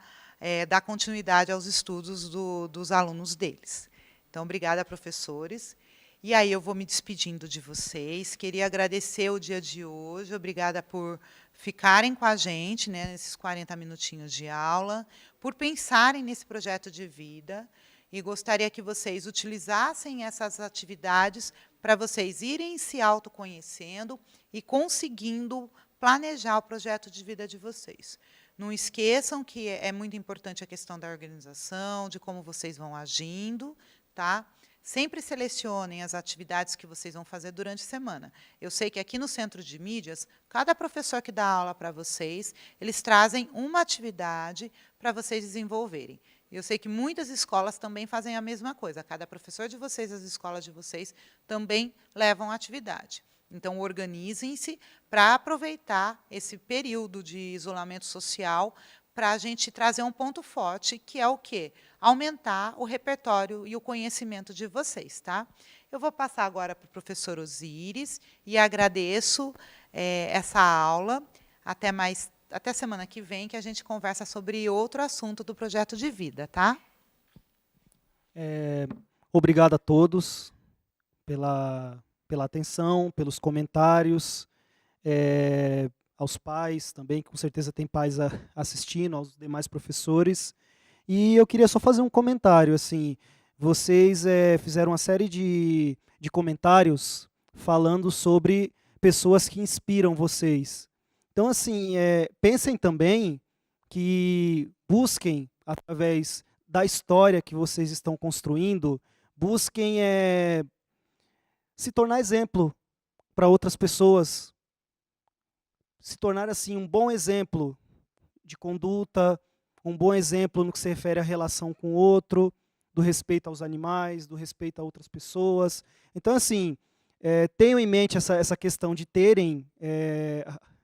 dar continuidade aos estudos dos alunos deles. Então, obrigada, professores. E aí eu vou me despedindo de vocês. Queria agradecer o dia de hoje. Obrigada por ficarem com a gente, né, nesses 40 minutinhos de aula, por pensarem nesse projeto de vida. E gostaria que vocês utilizassem essas atividades para vocês irem se autoconhecendo e conseguindo planejar o projeto de vida de vocês. Não esqueçam que é muito importante a questão da organização, de como vocês vão agindo, tá? Sempre selecionem as atividades que vocês vão fazer durante a semana. Eu sei que aqui no Centro de Mídias, cada professor que dá aula para vocês, eles trazem uma atividade para vocês desenvolverem. Eu sei que muitas escolas também fazem a mesma coisa. Cada professor de vocês, as escolas de vocês, também levam atividade. Então, organizem-se para aproveitar esse período de isolamento social para a gente trazer um ponto forte, que é o quê? Aumentar o repertório e o conhecimento de vocês, tá? Eu vou passar agora para o professor Osíris e agradeço essa aula. Até semana que vem, que a gente conversa sobre outro assunto do projeto de vida, tá? Obrigado a todos pela atenção, pelos comentários. Aos pais também, que com certeza tem pais assistindo, aos demais professores. E eu queria só fazer um comentário. Assim, vocês fizeram uma série de comentários falando sobre pessoas que inspiram vocês. Então, assim, pensem também que busquem, através da história que vocês estão construindo, busquem se tornar exemplo para outras pessoas, se tornar assim um bom exemplo de conduta, um bom exemplo no que se refere à relação com o outro. do respeito aos animais, do respeito a outras pessoas. Então, assim, tenham em mente essa questão de terem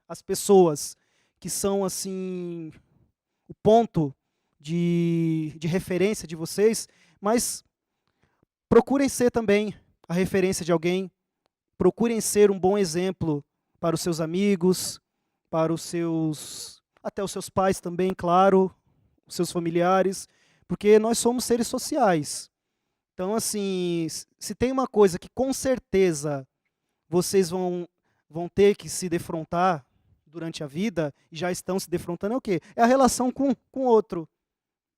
as pessoas que são assim o ponto de referência de vocês, mas procurem ser também a referência de alguém, procurem ser um bom exemplo para os seus amigos, para até os seus pais também, claro, os seus familiares, porque nós somos seres sociais. Então, assim, se tem uma coisa que com certeza vocês vão ter que se defrontar durante a vida, e já estão se defrontando, é o quê? É a relação com o outro.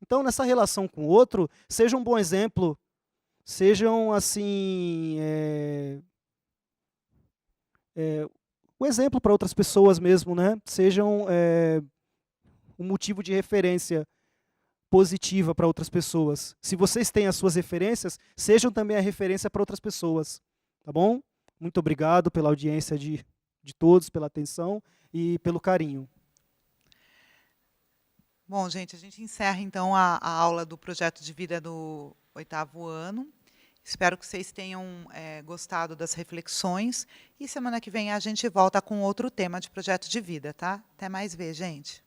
Então, nessa relação com o outro, sejam um bom exemplo, sejam, assim, um exemplo para outras pessoas mesmo, né? Sejam um motivo de referência positiva para outras pessoas. Se vocês têm as suas referências, sejam também a referência para outras pessoas, tá bom? Muito obrigado pela audiência de todos, pela atenção e pelo carinho. Bom, gente, a gente encerra, então, a aula do projeto de vida do 8º ano. Espero que vocês tenham gostado das reflexões. E semana que vem a gente volta com outro tema de projeto de vida, tá? Até mais ver, gente.